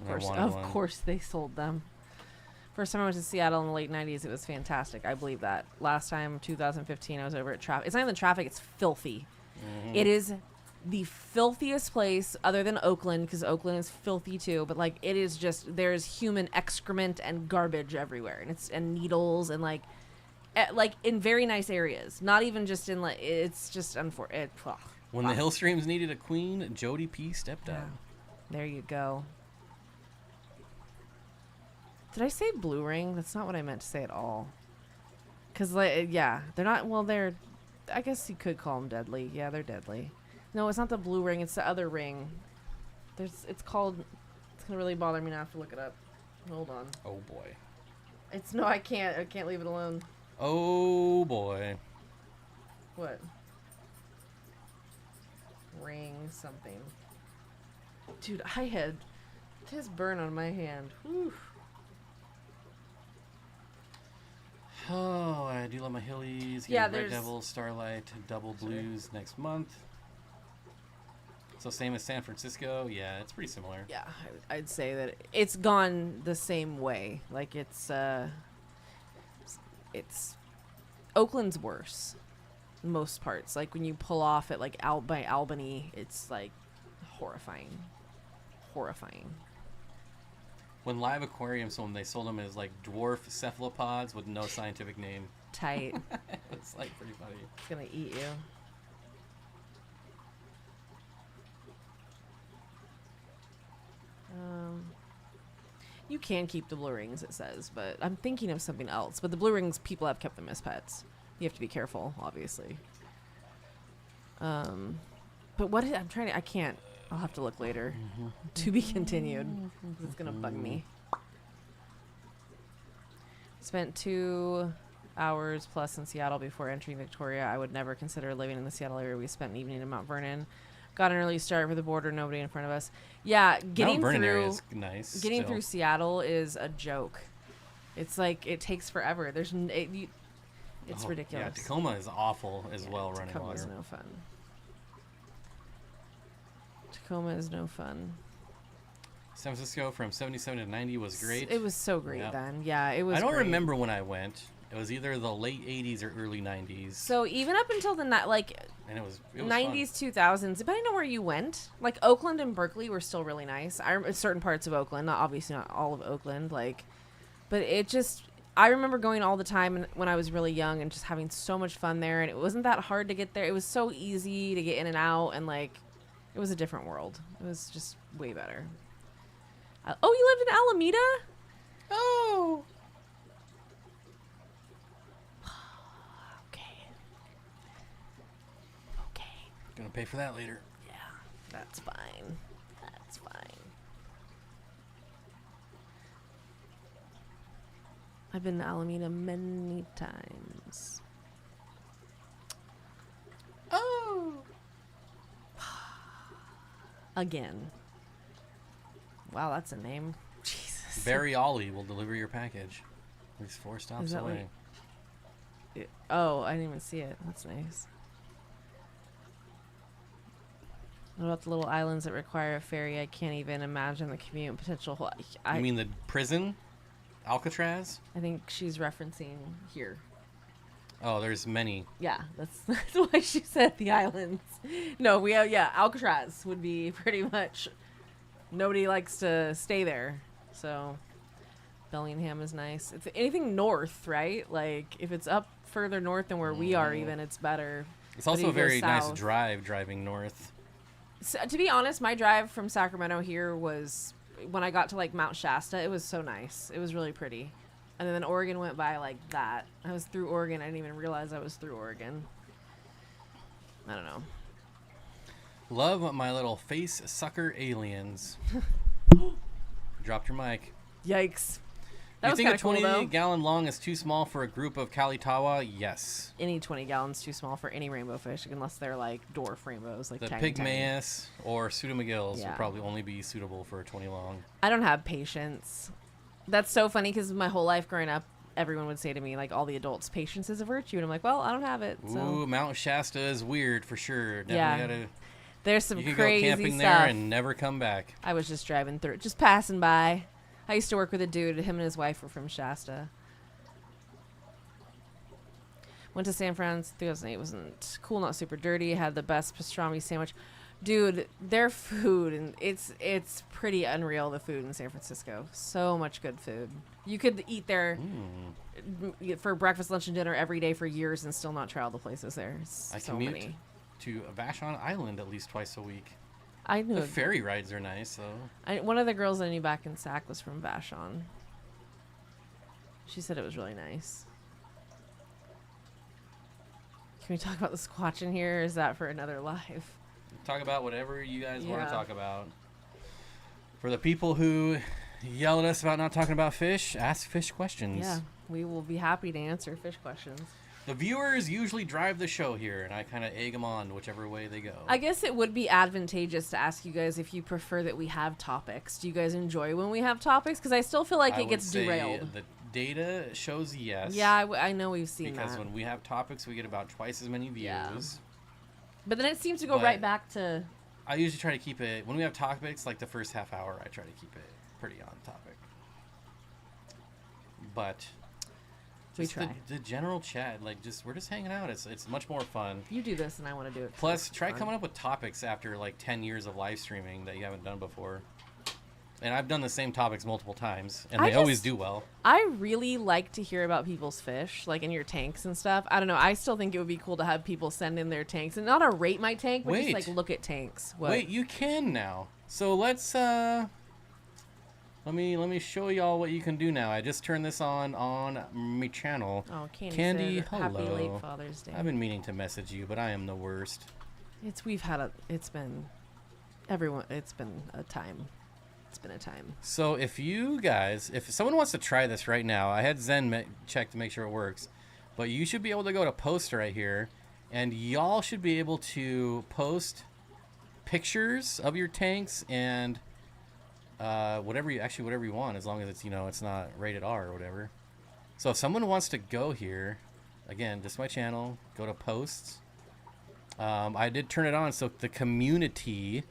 Of course they sold them. First time I went to Seattle in the late 90s, it was fantastic. I believe that. Last time, 2015, I was over at Traffic. It's not even traffic, it's filthy. It is the filthiest place other than Oakland, because Oakland is filthy too, but like it is just, there's human excrement and garbage everywhere, and needles, and like in very nice areas, not even just in like, it's just unfortunate. When the Hillstreams needed a queen, Jody P stepped up. There you go. Did I say blue ring? That's not what I meant to say at all. Because, like, yeah, they're not, well, they're, I guess you could call them deadly. Yeah, they're deadly. No, it's not the blue ring. It's the other ring. It's called, it's going to really bother me now. I have to look it up. Hold on. Oh, boy. No, I can't leave it alone. Oh, boy. What? Ring something. Dude, I had this burn on my hand. Whew. Oh, I do love my Hillies. Yeah, Red there's... Devil, Starlight, Double Blues next month. So same as San Francisco. Yeah, it's pretty similar. Yeah, I'd say that it's gone the same way. Like it's Oakland's worse. Most parts, like when you pull off at like out by Albany, it's like horrifying. When Live Aquarium sold them, they sold them as like dwarf cephalopods with no scientific name. Tight. It's like pretty funny. It's gonna eat you. You can keep the blue rings, it says, but I'm thinking of something else. But the blue rings, people have kept them as pets. You have to be careful, obviously. But what I'm trying to, I can't. I'll have to look later. To be continued. It's gonna bug me. Spent 2 hours plus in Seattle before entering Victoria. I would never consider living in the Seattle area. We spent an evening in Mount Vernon. Got an early start for the border. Nobody in front of us. Yeah, getting Mount Vernon area through. is nice. Getting through Seattle is a joke. It's like it takes forever. There's it's ridiculous. Yeah, Tacoma is awful as well. Running Tacoma's water. no fun. Tacoma is no fun. San Francisco from 77 to 90 was great. It was so great Yep. then. Yeah, it was. I don't great. remember when I went. It was either the late 80s or early 90s. So even up until the And it was 90s, fun. 2000s, depending on where you went, like Oakland and Berkeley were still really nice. Certain parts of Oakland, obviously not all of Oakland, like, but it just, I remember going all the time when I was really young and just having so much fun there. And it wasn't that hard to get there. It was so easy to get in and out. And like, it was a different world. It was just way better. Oh, you lived in Alameda? Oh. Okay. Gonna pay for that later. Yeah, that's fine. That's fine. I've been to Alameda many times. Oh. Again. Wow, that's a name. Jesus. Barry Ollie will deliver your package. At least 4 stops away. Oh, I didn't even see it. That's nice. What about the little islands that require a ferry? I can't even imagine the commute and potential. You mean the prison? Alcatraz? I think she's referencing here. Oh, there's many. Yeah, that's why she said the islands. No, Alcatraz would be pretty much. Nobody likes to stay there, so Bellingham is nice. It's anything north, right? Like if it's up further north than where we are, even it's better. It's also a very nice drive driving north. So, to be honest, my drive from Sacramento here was when I got to like Mount Shasta. It was so nice. It was really pretty. And then Oregon went by like that. I was through Oregon. I didn't even realize I was through Oregon. I don't know. Love my little face sucker aliens. Dropped your mic. Yikes. That You was think a kind of cool, though. 20-gallon long is too small for a group of Kalitawa? Yes. Any 20 gallons too small for any rainbow fish, unless they're like dwarf rainbows, like The tiny, Pygmaeus or Pseudomcgills Yeah. will probably only be suitable for a 20 long. I don't have patience. That's so funny because my whole life growing up, everyone would say to me, like all the adults, patience is a virtue. And I'm like, well, I don't have it. So. Ooh, Mount Shasta is weird for sure. Definitely Yeah. gotta, There's some you can crazy go camping stuff. there and never come back. I was just driving through, just passing by. I used to work with a dude. Him and his wife were from Shasta. Went to San Francisco. 2008 wasn't cool, not super dirty. Had the best pastrami sandwich. Dude, their food, and it's pretty unreal, the food in San Francisco. So much good food. You could eat there for breakfast, lunch, and dinner every day for years and still not try all the places there. I So commute many. to Vashon Island at least twice a week. I knew The ferry rides are nice, though. one of the girls I knew back in Sac was from Vashon. She said it was really nice. Can we talk about the Squatch in here, or is that for another live? Talk about whatever you guys want Yeah. to talk about. For the people who yell at us about not talking about fish, ask fish questions. Yeah, we will be happy to answer fish questions. The viewers usually drive the show here, and I kind of egg them on whichever way they go. I guess it would be advantageous to ask you guys if you prefer that we have topics. Do you guys enjoy when we have topics? Because I still feel like I it gets would say derailed. The data shows yes. Yeah, I know we've seen Because that. when we have topics, we get about twice as many views. Yeah. But then it seems to go But- right back to... I usually try to keep it, when we have topics, like the first half hour, I try to keep it pretty on topic. But We just try. the general chat, like we're just hanging out. It's much more fun. You do this and I want to do it. 'cause Plus, it's try fun. coming up with topics after like 10 years of live streaming that you haven't done before. And I've done the same topics multiple times, and they always do well. I really like to hear about people's fish, like in your tanks and stuff. I don't know. I still think it would be cool to have people send in their tanks, and not rate my tank, but Wait. just like look at tanks. What? Wait, you can now. So let's let me show y'all what you can do now. I just turned this on my channel. Oh, Candy, said, Happy hello. late Father's Day. I've been meaning to message you, but I am the worst. It's been a time. It's been a time. So if someone wants to try this right now, I had Zen check to make sure it works, but you should be able to go to post right here, and y'all should be able to post pictures of your tanks and whatever you want, as long as it's it's not rated R or whatever. So if someone wants to go here, again, just my channel, go to posts. I did turn it on so the community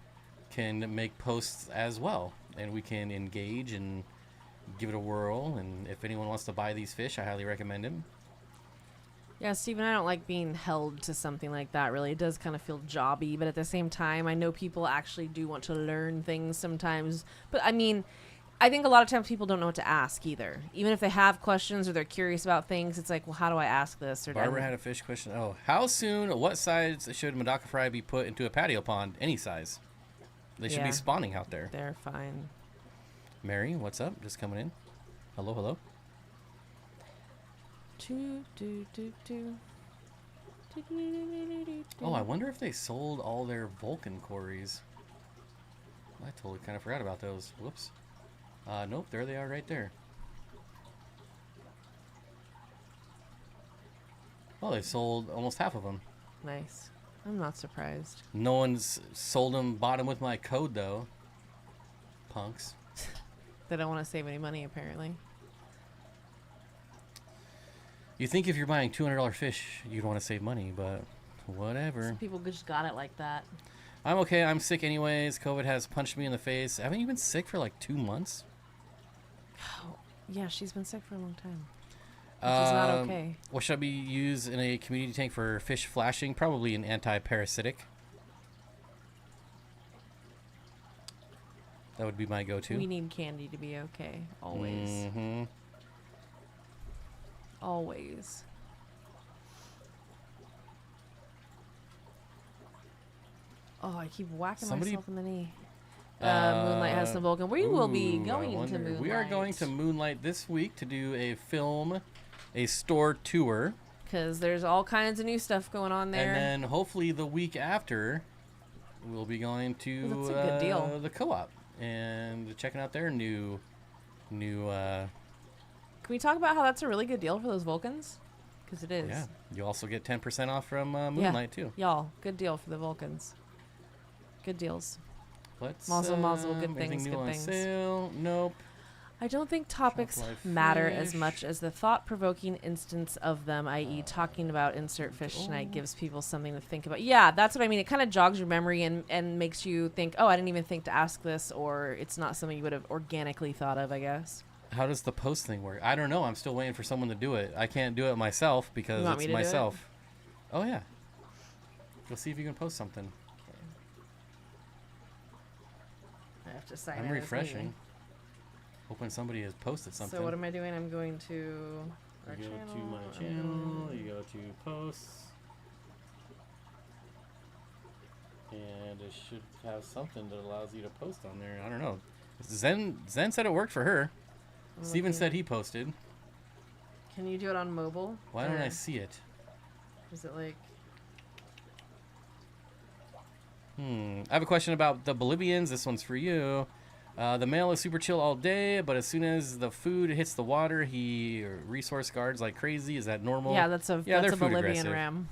can make posts as well, and we can engage and give it a whirl. And if anyone wants to buy these fish, I highly recommend them. Yeah, Steven, I don't like being held to something like that, really. It does kind of feel jobby, but at the same time, I know people actually do want to learn things sometimes. But, I mean, I think a lot of times people don't know what to ask either. Even if they have questions or they're curious about things, it's like, well, how do I ask this? Or Barbara had a fish question. Oh, how soon, what size should Medaka fry be put into a patio pond? Any size. They should be spawning out there. They're fine. Mary, what's up? Just coming in. Hello, hello. Oh, I wonder if they sold all their Vulcan quarries. I totally kind of forgot about those. Whoops. Nope, there they are right there. Oh, they sold almost half of them. Nice. I'm not surprised. No one's sold them, bought them with my code, though. Punks. They don't want to save any money, apparently. You think if you're buying $200 fish, you'd want to save money, but whatever. Some people just got it like that. I'm okay. I'm sick anyways. COVID has punched me in the face. Haven't you been sick for like 2 months? Oh, yeah, she's been sick for a long time. Which is not okay. What should I be use in a community tank for fish flashing? Probably an anti-parasitic. That would be my go-to. We need Candy to be okay. Always. Mm-hmm. Always. Oh, I keep whacking myself in the knee. Moonlight has some Vulcan. We will be going to Moonlight. We are going to Moonlight this week to do a store tour. Because there's all kinds of new stuff going on there. And then hopefully the week after, we'll be going to that's a good deal. The co-op and checking out their new. Can we talk about how that's a really good deal for those Vulcans? Because it is. Yeah. You also get 10% off from Moonlight too. Y'all, good deal for the Vulcans. Good deals. Let's Mazel, good things, new good on things. Sale? Nope. I don't think topics matter as much as the thought-provoking instance of them, i.e. talking about insert fish tonight gives people something to think about. Yeah, that's what I mean. It kind of jogs your memory and makes you think, oh, I didn't even think to ask this, or it's not something you would have organically thought of, I guess. How does the post thing work? I don't know. I'm still waiting for someone to do it. I can't do it myself because it's myself. Oh, yeah. Go see if you can post something. I have to sign I'm refreshing. Hoping somebody has posted something. So what am I doing? I'm going to you go to my channel. You go to posts. And it should have something that allows you to post on there. I don't know. Zen said it worked for her. Steven said he posted. Can you do it on mobile? Why don't I see it? Is it like... I have a question about the Bolivians. This one's for you. The male is super chill all day, but as soon as the food hits the water, he resource guards like crazy. Is that normal? Yeah, that's a Bolivian ram.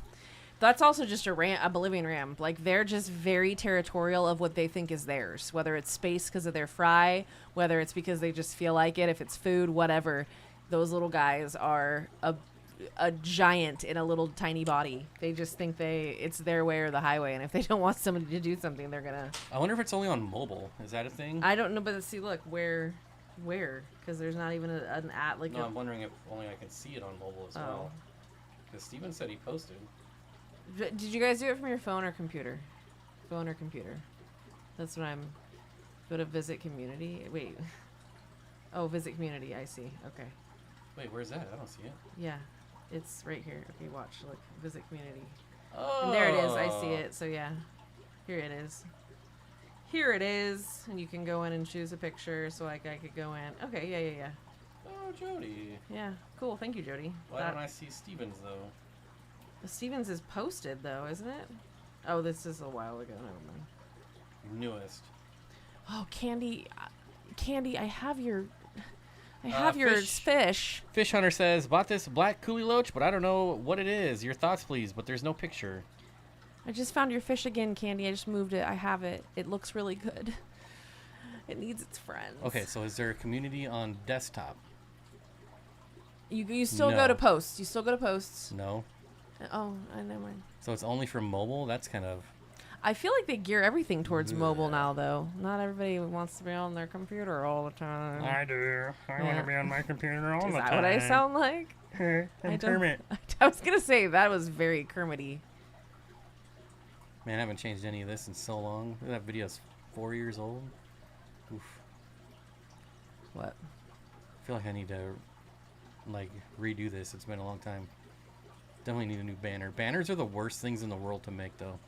That's also just a Bolivian ram. Like, they're just very territorial of what they think is theirs, whether it's space because of their fry, whether it's because they just feel like it, if it's food, whatever. Those little guys are a giant in a little tiny body. They just think it's their way or the highway, and if they don't want somebody to do something, they're gonna... I wonder if it's only on mobile. Is that a thing? I don't know, but see, look, where? Because there's not even an at like. No, I'm wondering if only I can see it on mobile as well. Because Steven said he posted. Did you guys do it from your phone or computer? Phone or computer? That's what I'm... Go to visit community. Wait. Oh, visit community. I see. Okay. Wait, where's that? I don't see it. Yeah. It's right here. Okay, watch. Look. Visit community. Oh. And there it is. I see it. So, yeah. Here it is. Here it is. And you can go in and choose a picture. So, like, I could go in. Okay, yeah. Oh, Jody. Yeah. Cool. Thank you, Jody. Why don't I see Stevens, though? Stevens is posted, though, isn't it? Oh, this is a while ago. Never mind. Newest. Oh, Candy, I have your fish. Fish Hunter says, bought this black coolie loach, but I don't know what it is. Your thoughts, please, but there's no picture. I just found your fish again, Candy. I just moved it. I have it. It looks really good. It needs its friends. Okay, so is there a community on desktop? You still go to posts. You still go to posts. No. Oh, I know mine. So it's only for mobile? That's kind of... I feel like they gear everything towards mobile now, though. Not everybody wants to be on their computer all the time. I do. I want to be on my computer all the time. Is that what I sound like? I'm Kermit. I was going to say, that was very Kermit-y. Man, I haven't changed any of this in so long. That video's 4 years old. Oof. What? I feel like I need to like redo this. It's been a long time. Definitely need a new banner. Banners are the worst things in the world to make, though.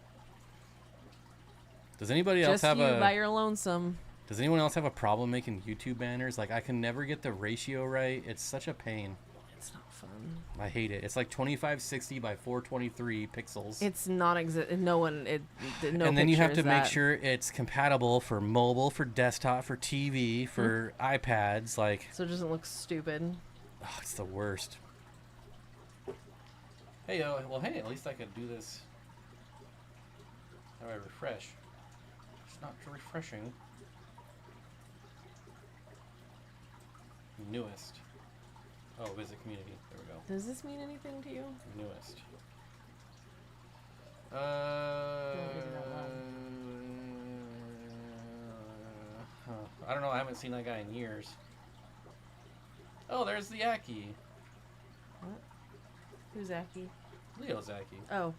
Does anybody else have by your lonesome. Does anyone else have a problem making YouTube banners? Like, I can never get the ratio right. It's such a pain. It's not fun. I hate it. It's like 2560 by 423 pixels. It's not no one. No. And then you have to make that. sure it's compatible for mobile, for desktop, for TV, for iPads. Like, so it doesn't look stupid. oh, it's the worst. Hey, well, hey, at least I could do this. How do I refresh? It's not refreshing. Newest. Oh, visit community. There we go. Does this mean anything to you? Newest. I don't know. I haven't seen that guy in years. Oh, there's the Aki. What? Who's Aki? Leo Zaki. Oh.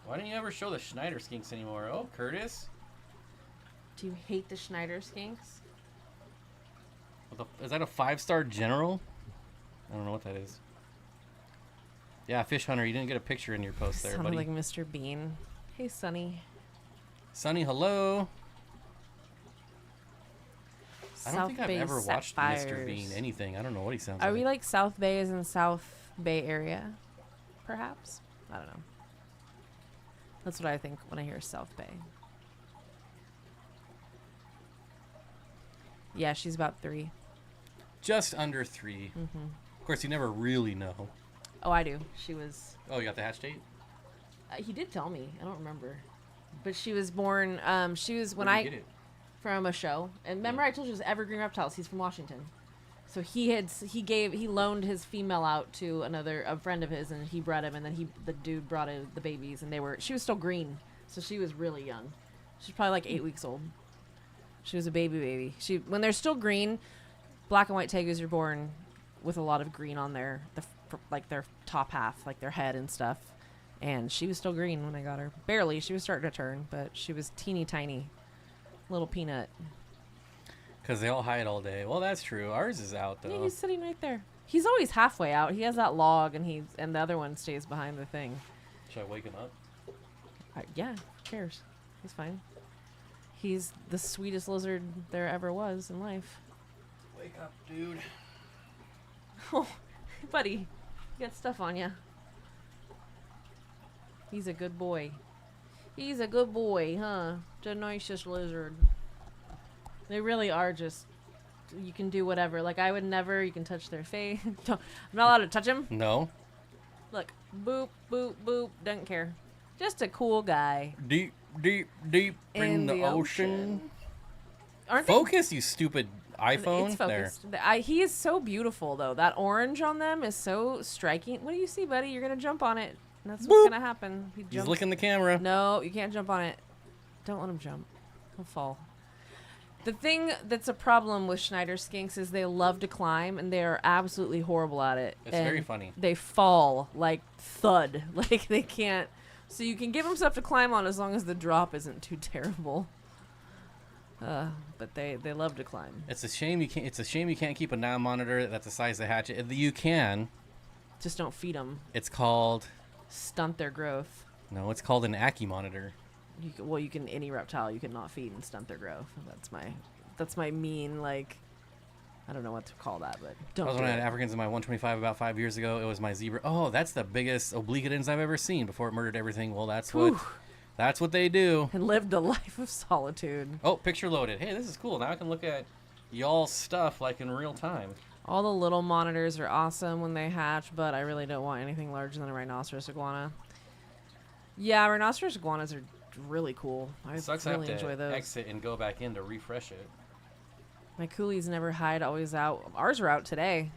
Why didn't you ever show the Schneider skinks anymore? Oh, Curtis. Do you hate the Schneider skinks? Is that a 5-star general? I don't know what that is. Yeah, Fish Hunter, you didn't get a picture in your post there, Sounded buddy. like Mr. Bean. Hey, Sonny. Sonny, hello. I don't South think I've Bay ever watched Sapphires. Mr. Bean anything. I don't know what he sounds Are like. we like South Bay as in South Bay area? Perhaps? I don't know. That's what I think when I hear South Bay. Yeah, she's about 3. Just under 3. Mm-hmm. Of course, you never really know. Oh, I do. She was... Oh, you got the hatch date? he did tell me. I don't remember. But she was born... she was... when Where'd I... you get it? From a show. And remember I told you it was Evergreen Reptiles. He's from Washington. So he loaned his female out to a friend of his, and he bred him, and then the dude brought in the babies, and she was still green. So she was really young. She's probably like 8 weeks old. She was a baby. When they're still green, black and white tegus are born with a lot of green on their top half, like their head and stuff. And she was still green when I got her. Barely. She was starting to turn, but she was teeny tiny. Little peanut. Because they all hide all day. Well, that's true. Ours is out, though. Yeah, he's sitting right there. He's always halfway out. He has that log, and the other one stays behind the thing. Should I wake him up? Yeah, who cares? He's fine. He's the sweetest lizard there ever was in life. Wake up, dude. Oh, buddy. You got stuff on you. He's a good boy. He's a good boy, huh? The nicest lizard. They really are just... You can do whatever. Like, I would never... You can touch their face. I'm not allowed to touch him. No. Look. Boop, boop, boop. Doesn't care. Just a cool guy. Deep in the ocean. Aren't they? Focus, you stupid iPhone. It's focused. He is so beautiful, though. That orange on them is so striking. What do you see, buddy? You're going to jump on it. That's what's going to happen. He's licking the camera. No, you can't jump on it. Don't let him jump. He'll fall. The thing that's a problem with Schneider skinks is they love to climb, and they are absolutely horrible at it. It's and very funny. They fall like thud. Like they can't. So you can give them stuff to climb on as long as the drop isn't too terrible. But they love to climb. It's a shame you can't. It's a shame you can't keep a now monitor that's the size of the hatchet. You can. Just don't feed them. It's called. Stunt their growth. No, it's called an Aki monitor. You can any reptile you can not feed and stunt their growth. That's my mean, like, I don't know what to call that, but don't. I was when I had Africans in my 125 about 5 years ago. It was my zebra. Oh, that's the biggest obligutans I've ever seen before it murdered everything. Well, that's what they do. And lived a life of solitude. Oh, picture loaded. Hey, this is cool. Now I can look at y'all's stuff like in real time. All the little monitors are awesome when they hatch, but I really don't want anything larger than a rhinoceros iguana. Yeah, rhinoceros iguanas are really cool. I really enjoy those. Exit and go back in to refresh it. My coolies never hide, always out. Ours are out today,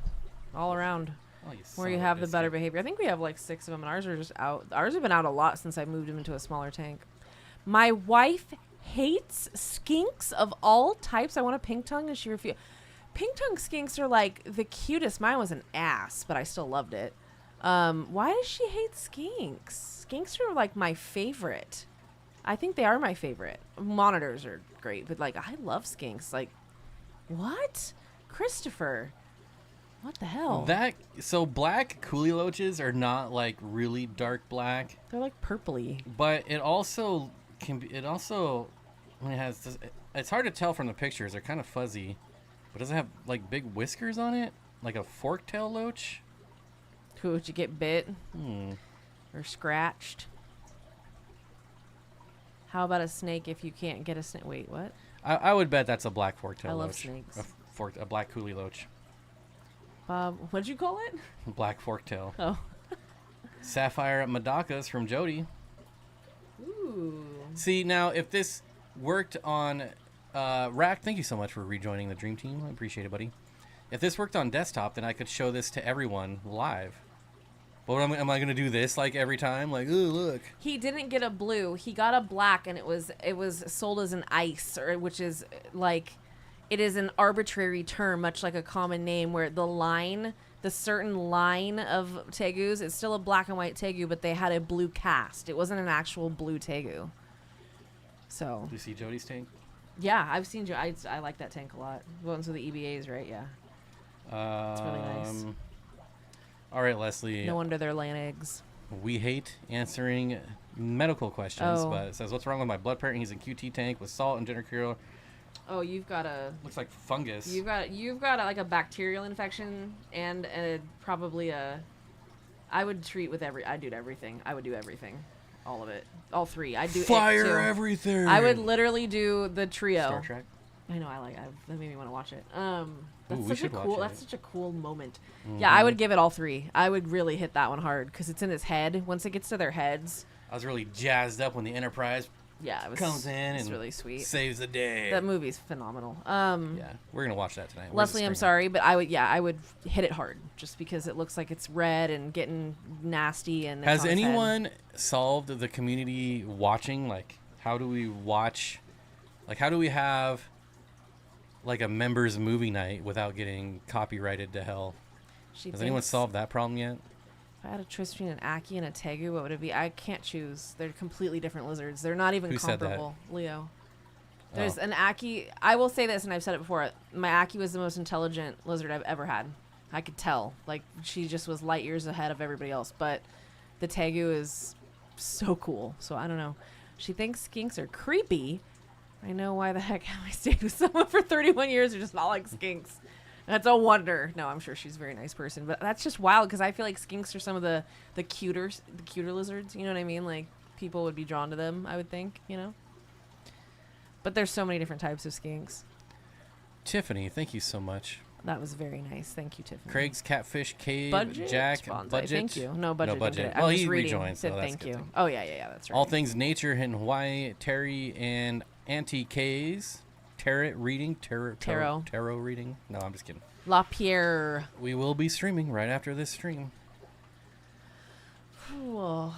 all around. Oh, where you have the better behavior. I think we have like 6 of them, and ours are just out. Ours have been out a lot since I moved them into a smaller tank. My wife hates skinks of all types. I want a pink tongue, and she refused. Pink tongue skinks are like the cutest. Mine was an ass, but I still loved it. Why does she hate skinks? Skinks are like my favorite. I think they are my favorite. Monitors are great, but like I love skinks. Like, what? Christopher. What the hell? So black coolie loaches are not like really dark black, They're like purpley. but it also can be. It also when it has. It's hard to tell from the pictures. They're kind of fuzzy, but does it have like big whiskers on it, like a fork-tail loach? Would you get bit Hmm. or scratched? How about a snake if you can't get a snake? Wait, what? I would bet that's a black fork-tail I loach. love snakes. A black coolie loach. What'd you call it? Black fork-tail. Oh. Sapphire Madakas from Jody. Ooh. See, now, if this worked on... Rack, thank you so much for rejoining the Dream Team. I appreciate it, buddy. If this worked on desktop, then I could show this to everyone live. But am I going to do this, like, every time? Like, ooh, look. He didn't get a blue. He got a black, and it was sold as an ice, which is, like... It is an arbitrary term, much like a common name, where the certain line of tegus, it's still a black and white tegu, but they had a blue cast. It wasn't an actual blue tegu. So. Do you see Jody's tank? Yeah, I've seen I like that tank a lot. The ones with the EBAs, right? Yeah. It's really nice. All right, Leslie. No wonder they're laying eggs. We hate answering medical questions, Oh. but it says, what's wrong with my blood pressure? He's in QT tank with salt and ginger cure. Oh, you've got a... Looks like fungus. You've got like a bacterial infection and probably a... I would treat with I do everything. I would do everything. All of it. All three. I do Fire it too. everything. I would literally do the trio. Star Trek. I know. That made me want to watch it. That's we such a should watch cool. it. That's such a cool moment. Mm-hmm. Yeah, I would give it all three. I would really hit that one hard because it's in his head. Once it gets to their heads. I was really jazzed up when the Enterprise Yeah, it was. comes in and really sweet. saves the day. That movie's phenomenal. Yeah, we're gonna watch that tonight. Leslie, I'm sorry, but I would hit it hard just because it looks like it's red and getting nasty. And Has anyone solved the community watching? Like, how do we watch? Like, how do we have like a members movie night without getting copyrighted to hell? Has anyone solved that problem yet? If I had a choice between an Aki and a Tegu, what would it be? I can't choose. They're completely different lizards. They're not even comparable. Leo. There's an Aki. I will say this, and I've said it before. My Aki was the most intelligent lizard I've ever had. I could tell. Like, she just was light years ahead of everybody else. But the Tegu is so cool. So I don't know. She thinks skinks are creepy. I know why the heck have I stayed with someone for 31 years who just not like skinks. That's a wonder. No, I'm sure she's a very nice person, but that's just wild because I feel like skinks are some of the cuter lizards. You know what I mean? Like, people would be drawn to them, I would think, you know? But there's so many different types of skinks. Tiffany, thank you so much. That was very nice. Thank you, Tiffany. Craig's Catfish Cave, Budget? Jack, Bonsai. Budget. Thank you. No, budget. No budget. I'm Well, just he reading. rejoined, Said so that's thank a good you. thing. Oh, yeah, that's right. All Things Nature in Hawaii, Terry and Auntie K's. Tarot reading. Tarot reading. No, I'm just kidding. La Pierre. We will be streaming right after this stream. Oh,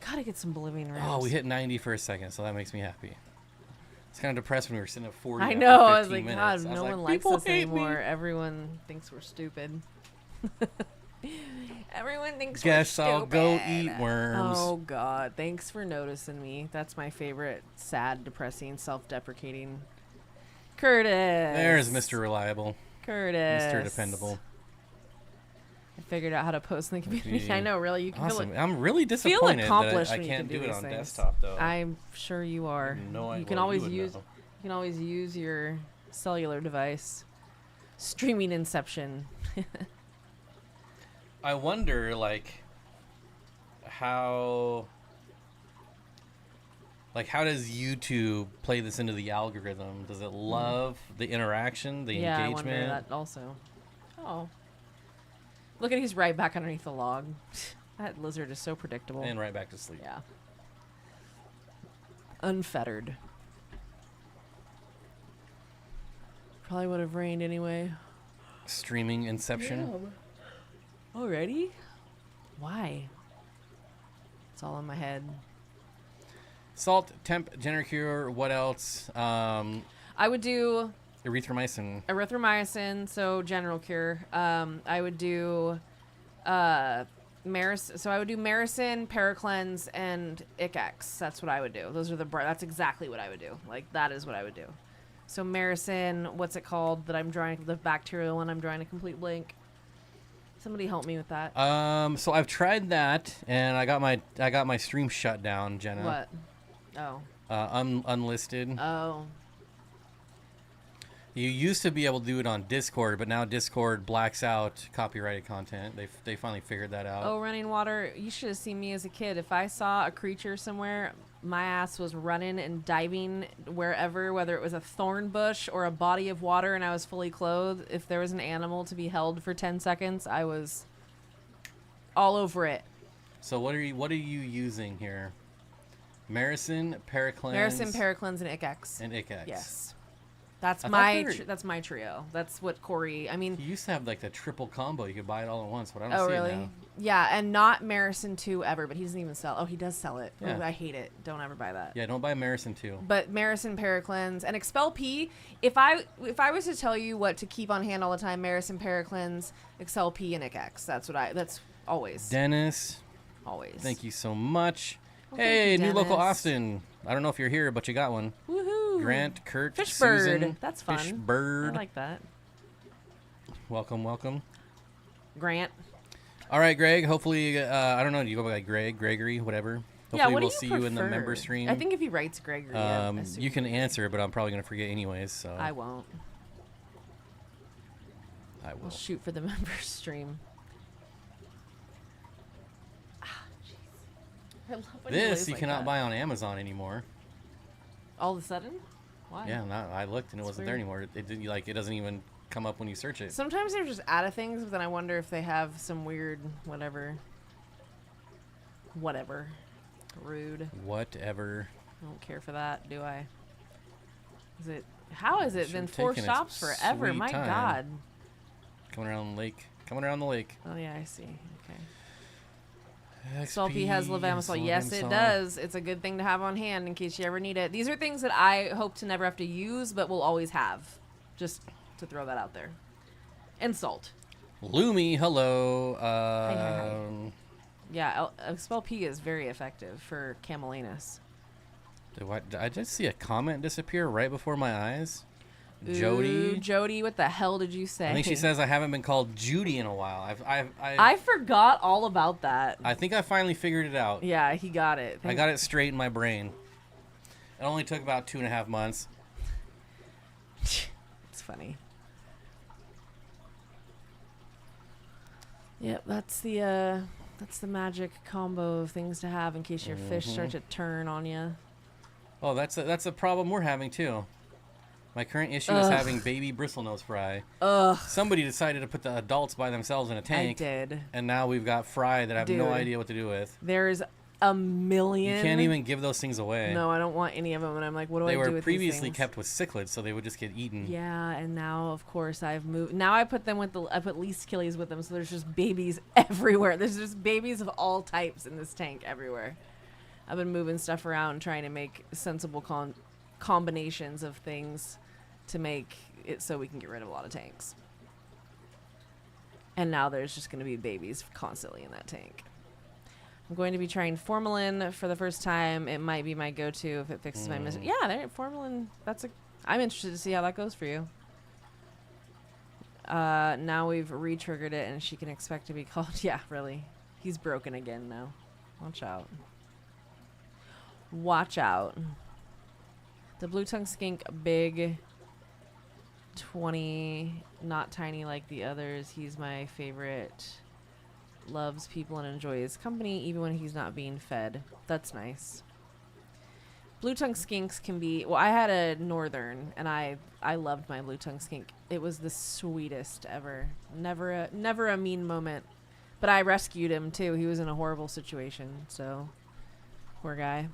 gotta get some Bolivian rams. Oh, we hit 90 for a second, so that makes me happy. It's kind of depressed when we were sitting at 40. I after know. I was 15 like, minutes. God, I was no like, one likes "People us hate me." anymore. Everyone thinks we're stupid. Everyone thinks Guess we're I'll stupid. go eat worms. Oh, God. Thanks for noticing me. That's my favorite sad, depressing, self-deprecating. Curtis. There's Mr. Reliable. Curtis. Mr. Dependable. I figured out how to post in the community. Yeah. I know, really. You can Awesome. I'm really disappointed that accomplished I when you can't can do do it these on things. desktop, though. I'm sure you are. No, You can always use your cellular device. Streaming Inception. I wonder, how does YouTube play this into the algorithm? Does it love the interaction, the Yeah, engagement? I wonder that also. Oh. Look at he's right back underneath the log. That lizard is so predictable. And right back to sleep. Yeah. Unfettered. Probably would have rained anyway. Streaming Inception. Already? Why? It's all in my head. Salt, temp, Genericure, what else? I would do Erythromycin. erythromycin, so general cure. I would do so I would do Maricin, Paracleanse, and Icax. That's what I would do. Those are that's exactly what I would do. Like, that is what I would do. So Maricin, what's it called that I'm drawing, the bacterial one I'm drawing a complete blank. Somebody help me with that. So I've tried that, and I got my stream shut down, Jenna. What? Oh. Unlisted. Oh. You used to be able to do it on Discord, but now Discord blacks out copyrighted content. They finally figured that out. Oh, running water. You should have seen me as a kid. If I saw a creature somewhere, my ass was running and diving wherever, whether it was a thorn bush or a body of water and I was fully clothed. If there was an animal to be held for 10 seconds, I was all over it. So what are you using here? Maricin, Paraclans. Maricin, Paraclans, and Ikex. And Ikex. Yes. That's I my thought they were- that's my trio. That's what Corey. I mean, You used to have like the triple combo. You could buy it all at once, but I don't oh see really? it now. Yeah, and not Maricin 2 ever, but he doesn't even sell. Oh, he does sell it. Yeah. Oh, I hate it. Don't ever buy that. Yeah, don't buy Maricin 2. But Maricin, Paraclans, and Expel P. If I was to tell you what to keep on hand all the time, Maricin, Paraclans, Expel P, and Ikex. That's always. Dennis, Always. thank you so much. Well, thank Hey, you, new local Dennis. Austin. I don't know if you're here, but you got one. Woohoo! Grant, Kurt, Fishbird. Susan. That's fun. Fishbird. I like that. Welcome, welcome. Grant. All right, Greg. Hopefully, I don't know. Do you go by Greg, Gregory, whatever? Hopefully, Yeah, what we'll do see you you in the prefer? member stream. I think if he writes Gregory, I assume You can answer, but I'm probably gonna forget anyways. So I won't. I will. We'll shoot for the member stream. Ah, jeez. I love when he This lays you like cannot that. buy on Amazon anymore. All of a sudden? Why? Yeah, I looked and it That's wasn't there weird. anymore. It didn't it doesn't even come up when you search it. Sometimes they're just out of things, but then I wonder if they have some weird whatever. Rude. Whatever. I don't care for that, do I? How has it Sure been 4 taking its stops forever? sweet My time. God. Coming around the lake. Coming around the lake. Oh yeah, I see. Okay. XP, Salty has Levamisol. Yes, it Levamisol. does. It's a good thing to have on hand in case you ever need it. These are things that I hope to never have to use, but will always have. Just to throw that out there. And salt. Lumi, hello. hi. Yeah, Expel P is very effective for Camelinus. Did I just see a comment disappear right before my eyes? Ooh, Jody. Jody, what the hell did you say? I think she says I haven't been called Judy in a while. I forgot all about that. I think I finally figured it out. Yeah, he got it. I got it straight in my brain. It only took about 2.5 months. It's funny. Yep, that's the magic combo of things to have in case your fish start to turn on you. Oh, that's a problem we're having too. My current issue is having baby bristlenose fry. Ugh. Somebody decided to put the adults by themselves in a tank. I did. And now we've got fry that I have no Dude. idea what to do with. There's a million. You can't even give those things away. No, I don't want any of them. And I'm like, what do I They do were with previously these things? kept with cichlids, so they would just get eaten. Yeah, and now of course I've moved. Now I put them with I put least killies with them, so there's just babies everywhere. There's just babies of all types in this tank everywhere. I've been moving stuff around, trying to make sensible combinations of things to make it so we can get rid of a lot of tanks. And now there's just going to be babies constantly in that tank. I'm going to be trying formalin for the first time. It might be my go-to if it fixes my Yeah, formalin. I'm interested to see how that goes for you. Now we've re-triggered it, and she can expect to be called. Yeah, really. He's broken again now. Watch out. Watch out. The blue tongue skink, big, 20, not tiny like the others. He's my favorite. Loves people and enjoys company even when he's not being fed. That's nice. Blue tongue skinks can be, well, I had a northern and I loved my blue tongue skink. It was the sweetest ever. Never a mean moment. But I rescued him too. He was in a horrible situation, so poor guy.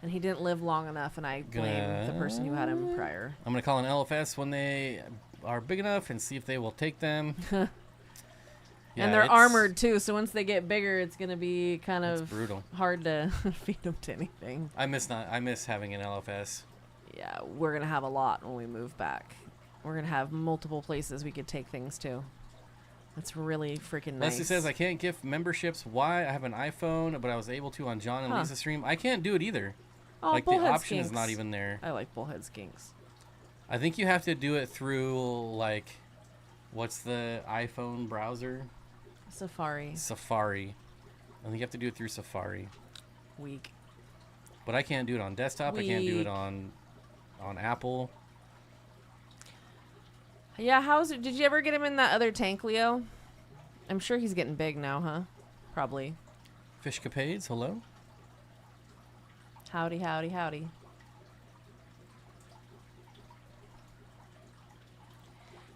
And he didn't live long enough, and I blame the person who had him prior. I'm going to call an LFS when they are big enough and see if they will take them. And they're armored too, so once they get bigger, it's going to be kind of brutal. Hard to feed them to anything. I miss having an LFS. Yeah, we're going to have a lot when we move back. We're going to have multiple places we could take things to. That's really freaking nice. Leslie says, I can't gift memberships. Why? I have an iPhone, but I was able to on John and Lisa's stream. I can't do it either. Oh, like, the bullhead option is skinks. not even there. I like bullhead skinks. I think you have to do it through, like, what's the iPhone browser? Safari. Safari. I think you have to do it through Safari. Weak. But I can't do it on desktop. I can't do it on Apple. Yeah, how's it? Did you ever get him in that other tank, Leo? I'm sure he's getting big now, huh? Probably. Fishcapades, hello? Howdy, howdy, howdy.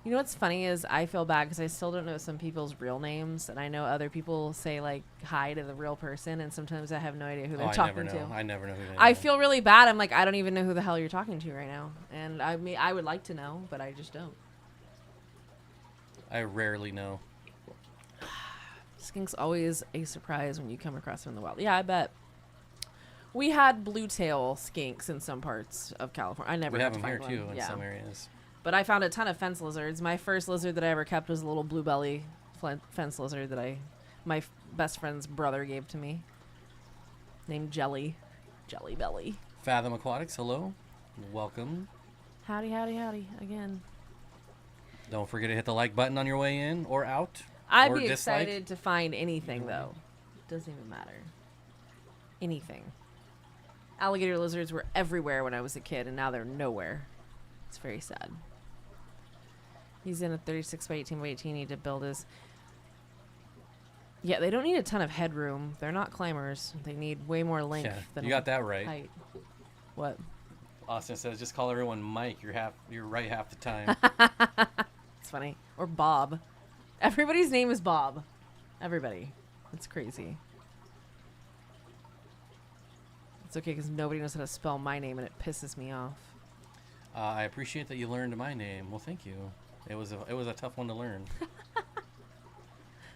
You know what's funny is I feel bad because I still don't know some people's real names, and I know other people say like hi to the real person, and sometimes I have no idea who they're talking to. I never know who they are. I feel really bad. I'm like, I don't even know who the hell you're talking to right now, and I mean, I would like to know, but I just don't. I rarely know. Skink's always a surprise when you come across them in the wild. Yeah, I bet. We had blue tail skinks in some parts of California. I never We had have to them find here one. too in some areas. But I found a ton of fence lizards. My first lizard that I ever kept was a little blue belly fence lizard that my best friend's brother gave to me. Named Jelly Belly. Fathom Aquatics, hello. Welcome. Howdy, howdy, howdy. Again. Don't forget to hit the like button on your way in or out. I'd or be dislike. excited to find anything, though. Doesn't even matter. Anything. Alligator lizards were everywhere when I was a kid, and now they're nowhere. It's very sad. He's in a 36 by 18 by 18. Need to build his... Yeah, they don't need a ton of headroom. They're not climbers. They need way more length than you got that right. height. What? Austin says, just call everyone Mike. You're right half the time. It's funny. Or Bob. Everybody's name is Bob. Everybody. It's crazy. It's okay because nobody knows how to spell my name and it pisses me off. I appreciate that you learned my name. Well, thank you. It was a tough one to learn.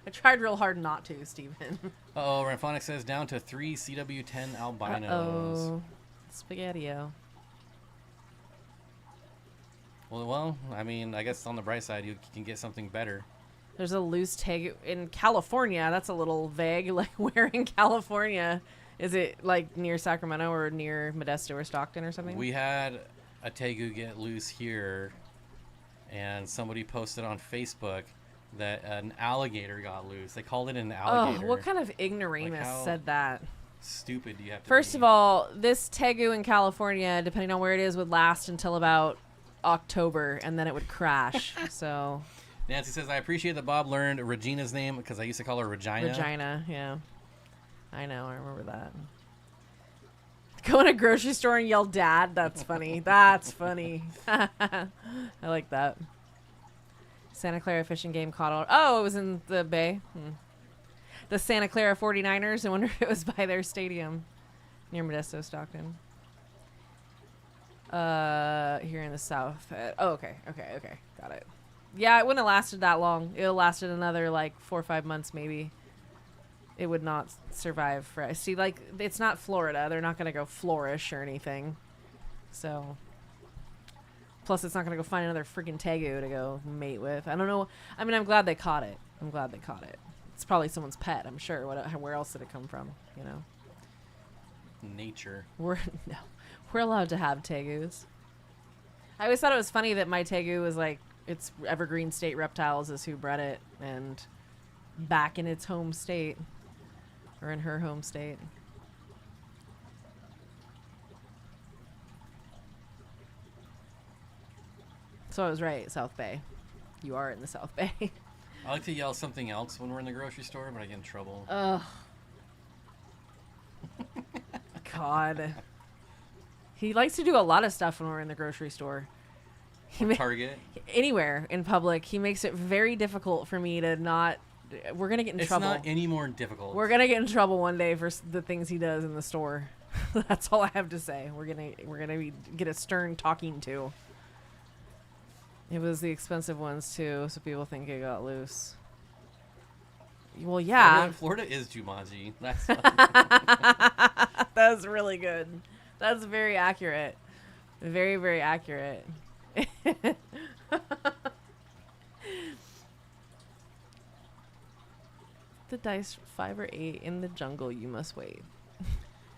I tried real hard not to, Steven. Uh-oh, Ramphonic says down to 3 CW10 albinos. Uh-oh. Spaghetti-o. Well, I mean, I guess on the bright side, you can get something better. There's a loose tag in California. That's a little vague. Like, where in California? Is it, like, near Sacramento or near Modesto or Stockton or something? We had a tegu get loose here, and somebody posted on Facebook that an alligator got loose. They called it an alligator. Oh, what kind of ignoramus said that? Stupid do you have to First be? of all, this tegu in California, depending on where it is, would last until about October, and then it would crash. So... Nancy says, I appreciate that Bob learned Regina's name because I used to call her Regina. Regina, yeah. I know, I remember that. Go in a grocery store and yell dad? That's funny. That's funny. I like that. Santa Clara fishing game caught all... Oh, it was in the bay. The Santa Clara 49ers. I wonder if it was by their stadium near Modesto, Stockton. Here in the south. Okay. Got it. Yeah, it wouldn't have lasted that long. It would have lasted another, like, 4 or 5 months, maybe. It would not survive for... See, like, it's not Florida. They're not going to go flourish or anything. So... Plus, it's not going to go find another freaking tegu to go mate with. I don't know. I mean, I'm glad they caught it. It's probably someone's pet, I'm sure. Where else did it come from, you know? Nature. We're allowed to have tegus. I always thought it was funny that my tegu was, like, it's Evergreen State Reptiles is who bred it, and back in its home state, or in her home state. So I was right, South Bay. You are in the South Bay. I like to yell something else when we're in the grocery store, but I get in trouble. Ugh. God. He likes to do a lot of stuff when we're in the grocery store. Target. Anywhere in public, he makes it very difficult for me to not... We're going to get in trouble. It's not any more difficult. We're going to get in trouble one day for the things he does in the store. That's all I have to say. We're gonna get a stern talking to. It was the expensive ones, too, so people think it got loose. Well, yeah. Florida is Jumanji. That's That's really good. That's very accurate. Very, very accurate. The dice 5 or 8 in the jungle, you must wait.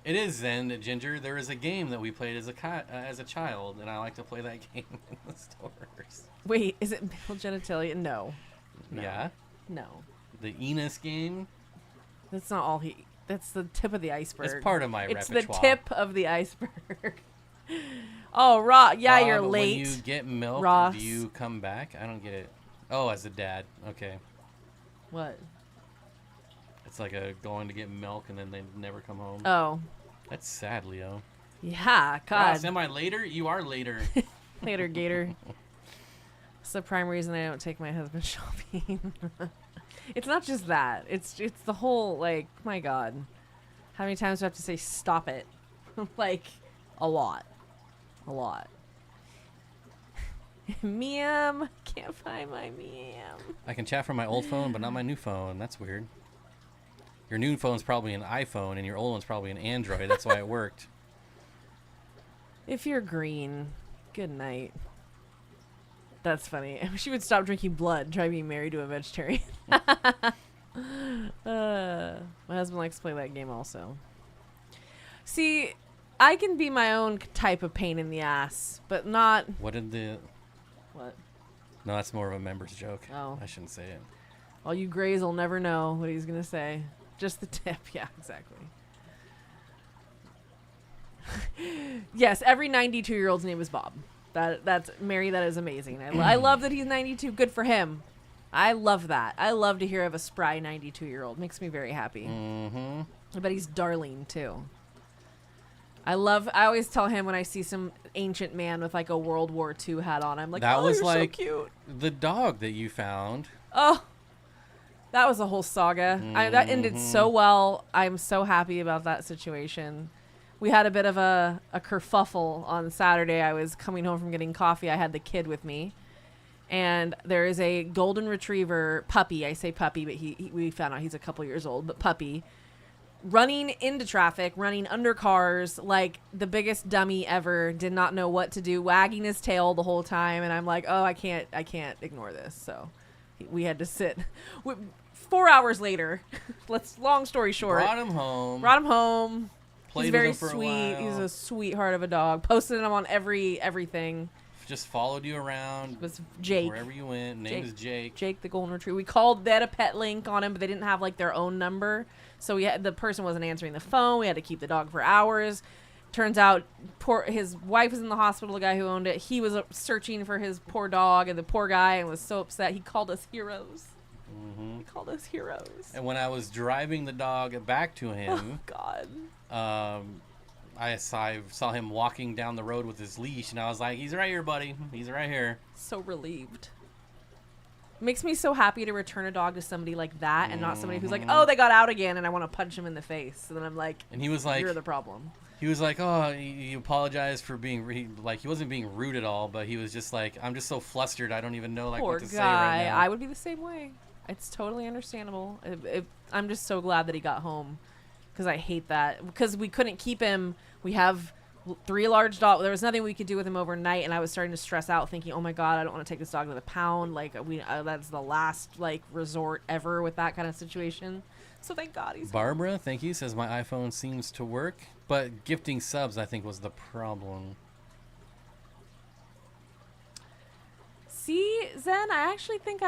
It is Zen, Ginger. There is a game that we played as a child, and I like to play that game in the stores. Wait, is it male genitalia? No. Yeah. No. The Enos game. That's not all he... That's the tip of the iceberg. It's part of my repertoire. It's the tip of the iceberg. Oh, Ross. Yeah, you're late. When you get milk, Ross. Do you come back? I don't get it. Oh, as a dad. Okay. What? It's like a going to get milk and then they never come home. Oh. That's sad, Leo. Yeah, God. Ross, am I later? You are later. Later, Gator. It's the prime reason I don't take my husband shopping. It's not just that. It's the whole, like, my God. How many times do I have to say stop it? Like, a lot. A lot. Meow. Can't find my meow. I can chat from my old phone, but not my new phone. That's weird. Your new phone's probably an iPhone, and your old one's probably an Android. That's why it worked. If you're green, good night. That's funny. I wish you would stop drinking blood. Try being married to a vegetarian. My husband likes to play that game also. See, I can be my own type of pain in the ass, but not... What did the... What? No, that's more of a member's joke. Oh. I shouldn't say it. All you grays will never know what he's going to say. Just the tip. Yeah, exactly. Yes, every 92-year-old's name is Bob. That's Mary. That is amazing. I love that he's 92. Good for him. I love that. I love to hear of a spry 92-year-old. Makes me very happy. Mm-hmm. I bet he's darling too. I always tell him when I see some ancient man with like a World War II hat on, I'm like, that oh, was you're like so cute. The dog that you found. Oh, that was a whole saga. That ended so well. I'm so happy about that situation. We had a bit of a kerfuffle on Saturday. I was coming home from getting coffee. I had the kid with me. And there is a golden retriever puppy. I say puppy, but we found out he's a couple years old, but puppy. Running into traffic, running under cars, like the biggest dummy ever, did not know what to do, wagging his tail the whole time. And I'm like, oh, I can't ignore this. So we had to sit. 4 hours later, long story short. Brought him home. He's very sweet. He's a sweetheart of a dog. Posted him on everything. Just followed you around. It was Jake. Wherever you went. Name is Jake. Jake the golden retriever. They had a pet link on him, but they didn't have like their own number. So the person wasn't answering the phone. We had to keep the dog for hours. Turns out his wife was in the hospital, the guy who owned it. He was searching for his poor dog, and the poor guy was so upset. He called us heroes. Mm-hmm. He called us heroes. And when I was driving the dog back to him, oh, God. I saw him walking down the road with his leash, and I was like, he's right here, buddy. He's right here. So relieved. Makes me so happy to return a dog to somebody like that and not somebody who's like, oh, they got out again, and I want to punch him in the face. And then I'm like, and he was like, you're the problem. He was like, oh, he apologized for being, he wasn't being rude at all, but he was just like, I'm just so flustered, I don't even know like what to say right now. I would be the same way. It's totally understandable. I'm just so glad that he got home. Because I hate that. Because we couldn't keep him. We have 3 large dogs. There was nothing we could do with him overnight, and I was starting to stress out, thinking, "Oh my God, I don't want to take this dog to the pound. Like that's the last resort ever with that kind of situation." So thank God he's Barbara, home. thank you. Says my iPhone seems to work, but gifting subs I think was the problem. See, Zen, I actually think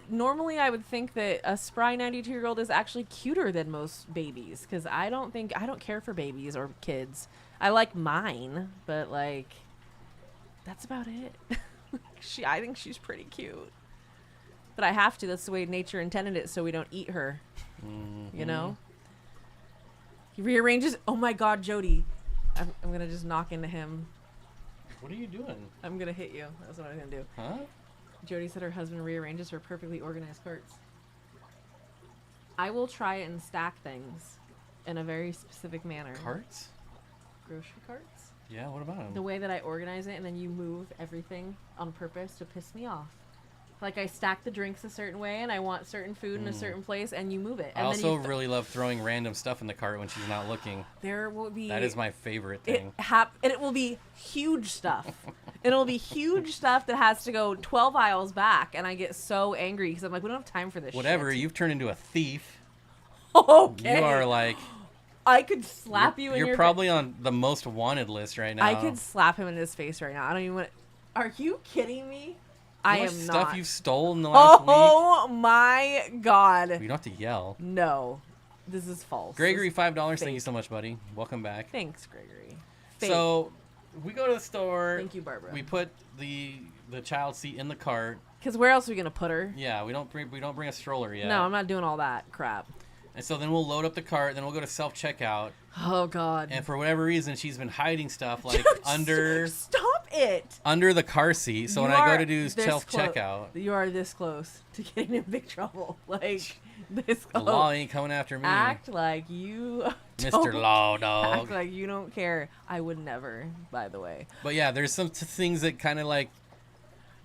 normally I would think that a spry 92-year-old is actually cuter than most babies, because I don't care for babies or kids. I like mine, but that's about it. I think she's pretty cute, but I have to. That's the way nature intended it, so we don't eat her. Mm-hmm. You know. He rearranges. Oh my God, Jody! I'm gonna just knock into him. What are you doing? I'm gonna hit you. That's what I'm gonna do. Huh? Jody said her husband rearranges her perfectly organized carts. I will try and stack things in a very specific manner. Carts? Grocery carts? Yeah, what about them? The way that I organize it, and then you move everything on purpose to piss me off. Like I stack the drinks a certain way, and I want certain food in a certain place, and you move it. And I also really love throwing random stuff in the cart when she's not looking. There will be... That is my favorite thing. And it will be huge stuff. It'll be huge stuff that has to go 12 aisles back, and I get so angry because I'm like, we don't have time for this Whatever, shit. you've turned into a thief. Okay. You are like... I could slap you in your You're probably on the most wanted list right now. I could slap him in his face right now. I don't even want. Are you kidding me? I am stuff not. you've stolen the last week. Oh my god. You don't have to yell. No, this is false. Gregory, This $5. is Thank you fake. so much, buddy. Welcome back. Thanks, Gregory. Fake. So we go to the store. Thank you, Barbara. We put the child seat in the cart. Because where else are we gonna put her? Yeah, we don't bring a stroller yet. No, I'm not doing all that crap. And so then we'll load up the cart. Then we'll go to self checkout. Oh god. And for whatever reason, she's been hiding stuff like Dude, under Stop it. under the car seat. So You when I go are to do this self checkout, You are this close to getting in big trouble. Like this. the law ain't coming after me, Act like you, Mr. don't- Law Act Dog. like you don't care. I would never. By the way, But yeah, there's some things that kind of like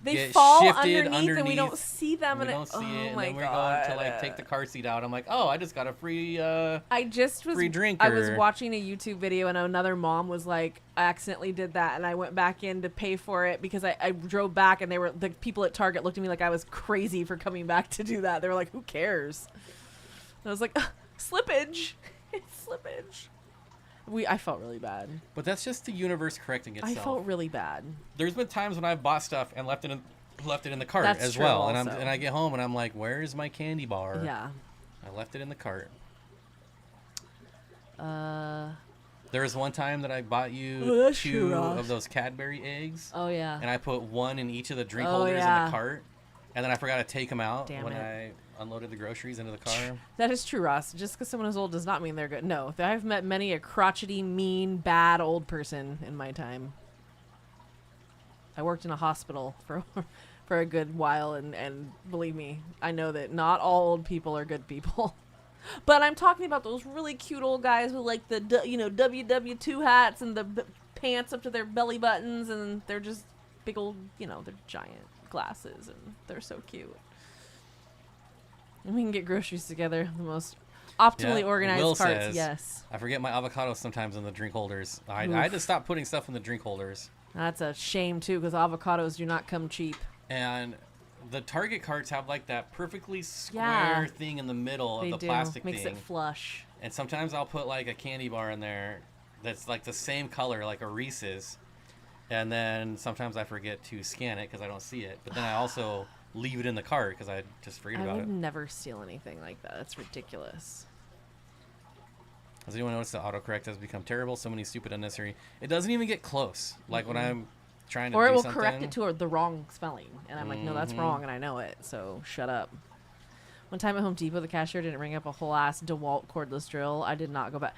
they get fall shifted underneath, and we don't underneath. see them. we and don't see oh it, and my then we're god. going to like take the car seat out. I'm like, oh, I just got a free. I just was free drink I was or- watching a YouTube video and another mom was like, I accidentally did that, and I went back in to pay for it because I drove back and the people at Target looked at me like I was crazy for coming back to do that. They were like, who cares? And I was like, slippage. It's slippage. I felt really bad. But that's just the universe correcting itself. I felt really bad. There's been times when I've bought stuff and left it in the cart That's as true well, also. and I get home and I'm like, where's my candy bar? Yeah. I left it in the cart. Uh. There was one time that I bought Oh, you that's 2 true, Ross. of those Cadbury eggs, Oh yeah. and I put 1 in each of the drink Oh, holders in yeah. the cart, and then I forgot to take them out Damn when it. I unloaded the groceries into the car. That is true, Ross. Just because someone is old does not mean they're good. No, I've met many a crotchety, mean, bad old person in my time. I worked in a hospital for for a good while, and believe me, I know that not all old people are good people. But I'm talking about those really cute old guys with like the WW2 hats and the pants up to their belly buttons, and they're just big old, they're giant glasses, and they're so cute. And we can get groceries together. The most optimally Yeah, organized Will carts. says, Yes. I forget my avocados sometimes in the drink holders. I had to stop putting stuff in the drink holders. That's a shame too, because avocados do not come cheap. And the Target carts have like that perfectly square Yeah. thing in the middle They of the do. plastic Makes thing. it flush. And sometimes I'll put like a candy bar in there that's like the same color, like a Reese's. And then sometimes I forget to scan it because I don't see it. But then I also leave it in the cart because I just forget I about would it. never steal anything like that. That's ridiculous. Has anyone noticed that autocorrect has become terrible? So many stupid, unnecessary. It doesn't even get close. Like when I'm trying to Or do it will something. correct it to the wrong spelling. And I'm like, no, that's Mhm. wrong, and I know it, so shut up. One time at Home Depot, the cashier didn't ring up a whole ass DeWalt cordless drill. I did not go back.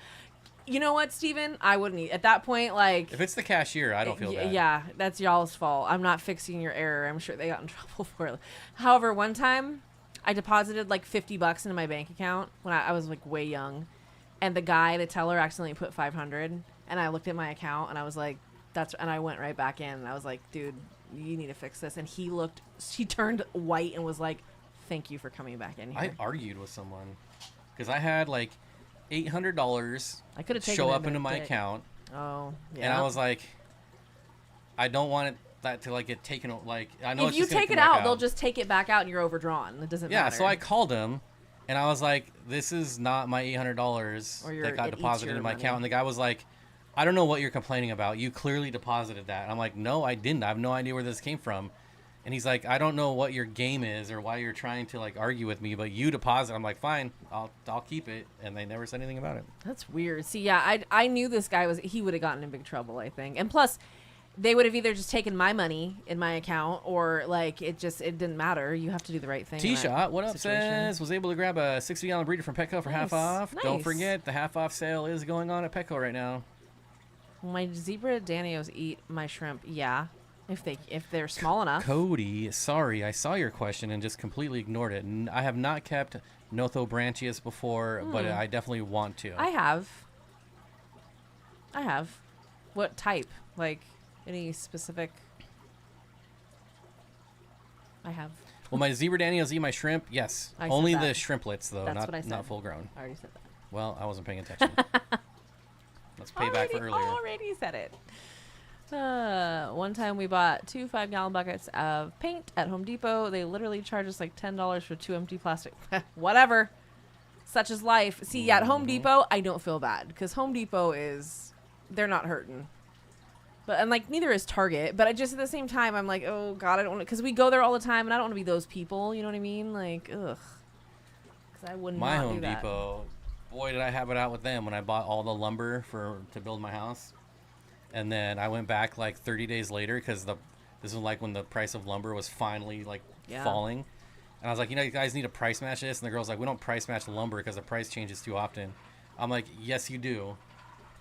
You know what, Steven? I wouldn't at that point, like... If it's the cashier, I don't feel bad. Yeah, that's y'all's fault. I'm not fixing your error. I'm sure they got in trouble for it. However, one time, I deposited like $50 into my bank account when I was like way young. And the guy, the teller, accidentally put 500. And I looked at my account and I was like, and I went right back in and I was like, dude, you need to fix this. And he turned white and was like, thank you for coming back in here. I argued with someone because I had like $800 I could have taken show it, up but into it my did. account, Oh, yeah. and I was like, I don't want that to like get taken. Like I know if it's you just gonna take it come back out, they'll just take it back out and you're overdrawn. It doesn't yeah. matter. So I called him, and I was like, this is not my $800 Or that got it eats deposited your in my money. account. And the guy was like, I don't know what you're complaining about. You clearly deposited that. And I'm like, no, I didn't. I have no idea where this came from. And he's like, I don't know what your game is or why you're trying to like argue with me, but you deposit. I'm like, fine, I'll keep it. And they never said anything about it. That's weird. See, yeah, I knew this guy he would have gotten in big trouble, I think. And plus, they would have either just taken my money in my account or like it didn't matter. You have to do the right thing. in that T-Shot, what up, situation. says, was able to grab a 60-gallon breeder from Petco for half Nice, off. Don't nice. forget, the half off sale is going on at Petco right now. My zebra danios eat my shrimp. Yeah, if they're small enough. Cody, sorry, I saw your question and just completely ignored it. I have not kept Nothobranchius before, but I definitely want to. I have. What type? Like any specific? I have. Well, my zebra danios eat my shrimp. Yes, I said only the that. shrimplets though, That's what I said. not full grown. I already said that. Well, I wasn't paying attention. Let's pay back for earlier. Already said it. One time we bought 2 5-gallon buckets of paint at Home Depot. They literally charged us like $10 for 2 empty plastic. Whatever. Such is life. See, at Home Depot, I don't feel bad because Home Depot they're not hurting. But and like neither is Target. But I just at the same time, I'm like, oh God, I don't want to, because we go there all the time, and I don't want to be those people. You know what I mean? Like, ugh. Because I wouldn't. My Home Depot, boy, did I have it out with them when I bought all the lumber to build my house, and then I went back like 30 days later because this was like when the price of lumber was finally like falling. And I was like, you guys need to price match this. And the girl's like, we don't price match the lumber because the price changes too often. I'm like, yes, you do.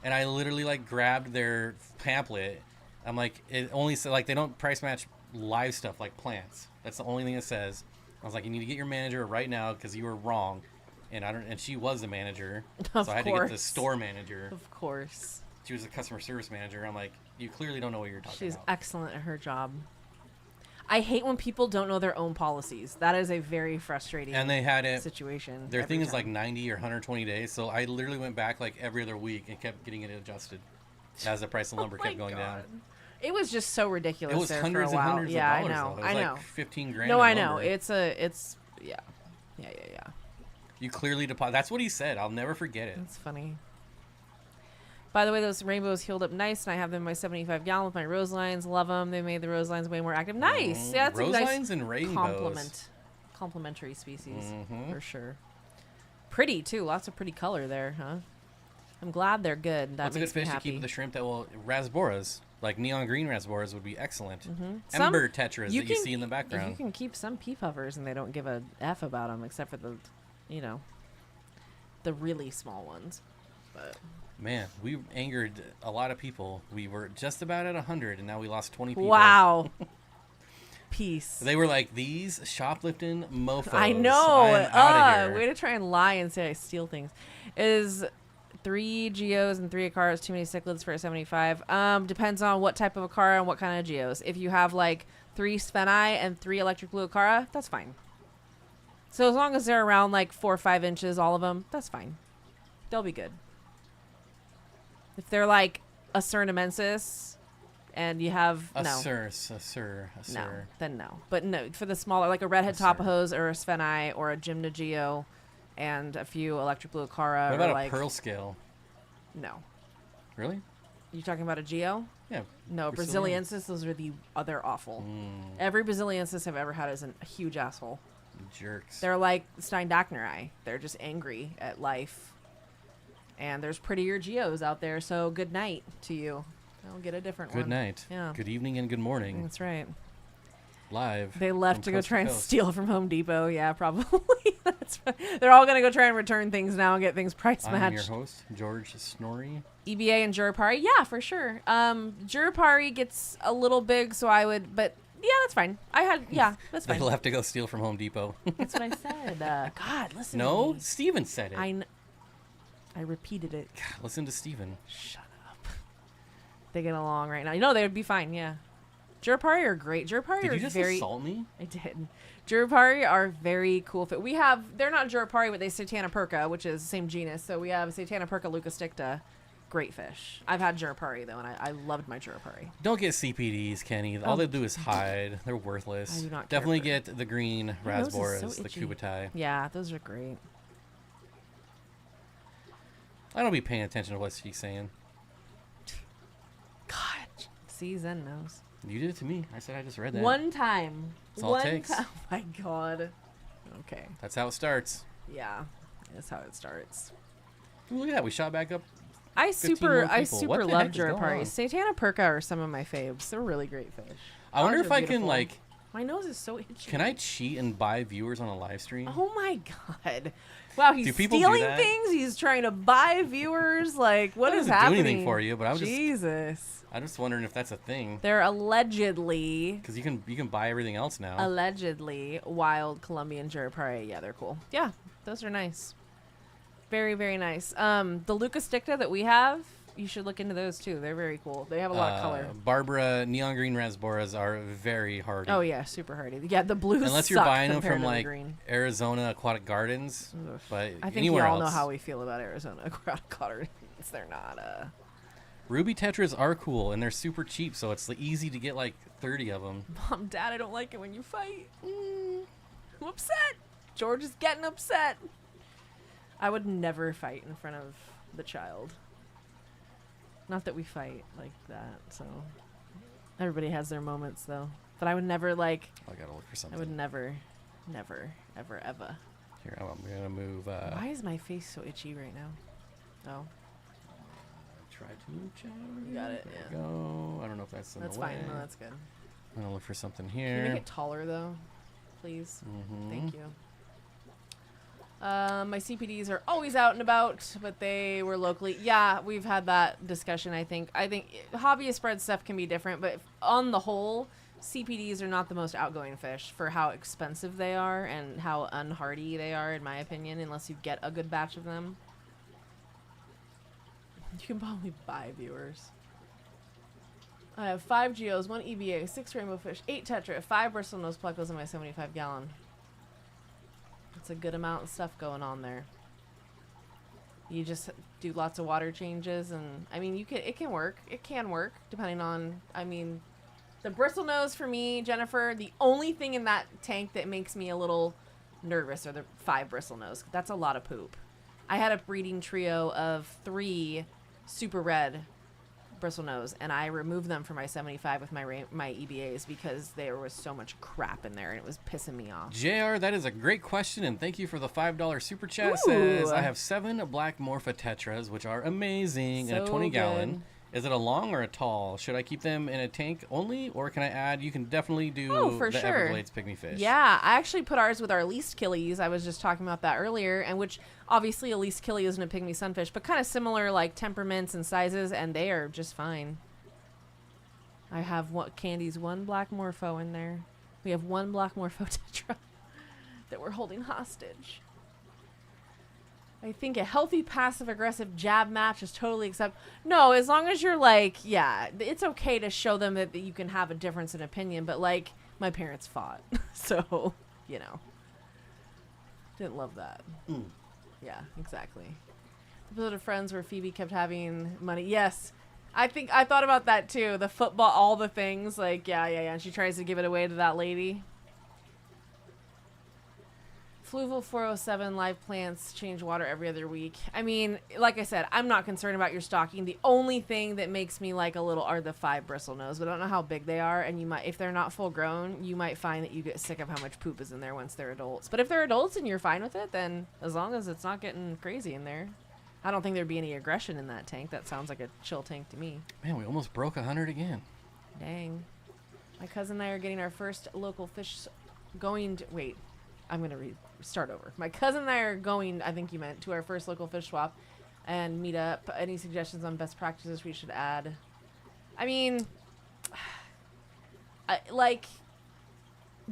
And I literally like grabbed their pamphlet. I'm like, it only said like they don't price match live stuff like plants. That's the only thing it says. I was like, you need to get your manager right now because you were wrong. And she was the manager. So I had to get the store manager. Of course. She was a customer service manager. I'm like, you clearly don't know what you're talking about. She's excellent at her job. I hate when people don't know their own policies. That is a very frustrating situation. Their thing is like 90 or 120 days. So I literally went back like every other week and kept getting it adjusted as the price of lumber kept going down. It was just so ridiculous. It was hundreds and hundreds of dollars. Though. It was I know. Like 15 grand. No, I know. It's yeah. You clearly deposit. That's what he said. I'll never forget it. That's funny. By the way, those rainbows healed up nice, and I have them in my 75 gallon with my rose lines. Love them. They made the rose lines way more active. Nice. Yeah, that's rose a nice lines and rainbows. Complementary species for sure. Pretty too. Lots of pretty color there, huh? I'm glad they're good. That's a good fish to keep the shrimp that will rasboras. Like neon green rasboras would be excellent. Ember tetras that you see in the background. You can keep some pea puffers and they don't give a F about them except for the really small ones. But man, we angered a lot of people. We were just about at 100 and now we lost 20 people. Wow. Peace. They were like, these shoplifting mofos. I know. Way to try and lie and say I steal things. Is 3 geos and 3 Acaras too many cichlids for a 75? Depends on what type of Acara and what kind of geos. If you have like 3 Spheni and 3 electric blue Acara, that's fine. So as long as they're around like 4 or 5 inches, all of them, that's fine. They'll be good. If they're like a Cernamensis and you have a no. No, then no. But no, for the smaller, like a redhead Tapajos or a Spheni or a Gymnogeo and a few electric blue Acara. What about like, a pearl scale? No. Really? You talking about a Geo? Yeah. No, Braziliensis, those are they're awful. Every Braziliensis I've ever had is a huge asshole. Jerks. They're like Steindachnerii. They're just angry at life. And there's prettier geos out there, so good night to you. I'll get a different one. Good night. Yeah. Good evening and good morning. That's right. Live. They left to go try and steal from Home Depot. Yeah, probably. That's right. They're all going to go try and return things now and get things price matched. I'm your host, George Snorri. EBA and Jurapari? Yeah, for sure. Jurapari gets a little big, so I would, but yeah, that's fine. That's fine. They'll have to go steal from Home Depot. That's what I said. God, listen No, to me. Steven said it. I repeated it. God, listen to Steven. Shut up. They get along right now. You know, they would be fine, yeah. Jurapari are great. Jurapari Did are you just very... assault me? I did. Jurapari are very cool. They're not Jurapari, but they Satana perca, which is the same genus. So we have Satana perca leucosticta. Great fish. I've had Jurapari, though, and I loved my Jurapari. Don't get CPDs, Kenny. All they do is hide. They're worthless. I do not Definitely get the green rasboras, so the Kubatai. Yeah, those are great. I don't be paying attention to what she's saying. God. See, Zen knows. You did it to me. I said I just read that. One time. That's all it takes. Oh, my God. Okay. That's how it starts. Yeah. That's how it starts. Ooh, look at that. We shot back up. I super love Jurapari. Satana perca are some of my faves. They're really great fish. I wonder if I can, My nose is so itchy. Can I cheat and buy viewers on a live stream? Oh, my God. Wow, he's stealing things. He's trying to buy viewers. Like, what is happening? I didn't do anything for you, but I'm just wondering if that's a thing. They're allegedly... Because you can buy everything else now. Allegedly wild Colombian Jurapari. Yeah, they're cool. Yeah, those are nice. Very, very nice. The leucosticta that we have, you should look into those too. They're very cool. They have a lot of color. Barbara neon green rasboras are very hardy. Oh yeah, super hardy. Yeah, the blues unless you're buying them from like Arizona Aquatic Gardens. Ugh. But I think you all know how we feel about Arizona Aquatic Gardens. They're not Ruby tetras are cool and they're super cheap, so it's easy to get like 30 of them. Mom, Dad, I don't like it when you fight. I'm upset. George is getting upset. I would never fight in front of the child. Not that we fight like that, so. Everybody has their moments, though. But I would never, like... I gotta look for something. I would never, ever, ever. Here, I'm gonna move... Why is my face so itchy right now? Oh. Try to chat. You got it, There yeah. we go. I don't know if that's in That's the way. fine. No, that's good. I'm gonna look for something Can here. you make it taller, though? Please? Mm-hmm. Thank you. My CPDs are always out and about, but they were locally. Yeah, we've had that discussion, I think. I think hobbyist spread stuff can be different, but on the whole, CPDs are not the most outgoing fish for how expensive they are and how unhardy they are, in my opinion, unless you get a good batch of them. You can probably buy viewers. I have 5 geos, 1 EBA, 6 rainbowfish, 8 tetra, 5 bristlenose pleccos in my 75 gallon. It's a good amount of stuff going on there. You just do lots of water changes, and I mean, it can work. It can work depending on. I mean, the bristlenose for me, Jennifer. The only thing in that tank that makes me a little nervous are the 5 bristlenose. That's a lot of poop. I had a breeding trio of 3 super red bristlenose, and I removed them from my 75 with my EBAs because there was so much crap in there and it was pissing me off. JR, that is a great question, and thank you for the $5 super chat. It Ooh. says, I have 7 black Morpha tetras, which are amazing, in a So 20 gallon. good. Is it a long or a tall? Should I keep them in a tank only, or can I add? You can definitely do For the sure. Everglades pygmy fish. Yeah, I actually put ours with our least killies. I was just talking about that earlier, and which obviously a least killie isn't a pygmy sunfish, but kind of similar like temperaments and sizes, and they are just fine. I have Candy's 1 black morpho in there. We have 1 black morpho tetra that we're holding hostage. I think a healthy passive-aggressive jab match is totally acceptable. No, as long as you're like, yeah, it's okay to show them that you can have a difference in opinion, but like, my parents fought. So, you know. Didn't love that. Mm. Yeah, exactly. The bit of friends where Phoebe kept having money. Yes. I thought about that too. The football, all the things. Like, yeah. And she tries to give it away to that lady. Fluval 407 live plants change water every other week. I mean, like I said, I'm not concerned about your stocking. The only thing that makes me like a little are the 5 bristlenose, but I don't know how big they are. And you might, if they're not full grown, you might find that you get sick of how much poop is in there once they're adults. But if they're adults and you're fine with it, then as long as it's not getting crazy in there, I don't think there'd be any aggression in that tank. That sounds like a chill tank to me. Man, we almost broke 100 again. Dang. My cousin and I are getting our first local fish going to, wait, I'm going to start over. My cousin and I are going, I think you meant, to our first local fish swap and meet up. Any suggestions on best practices we should add? I mean,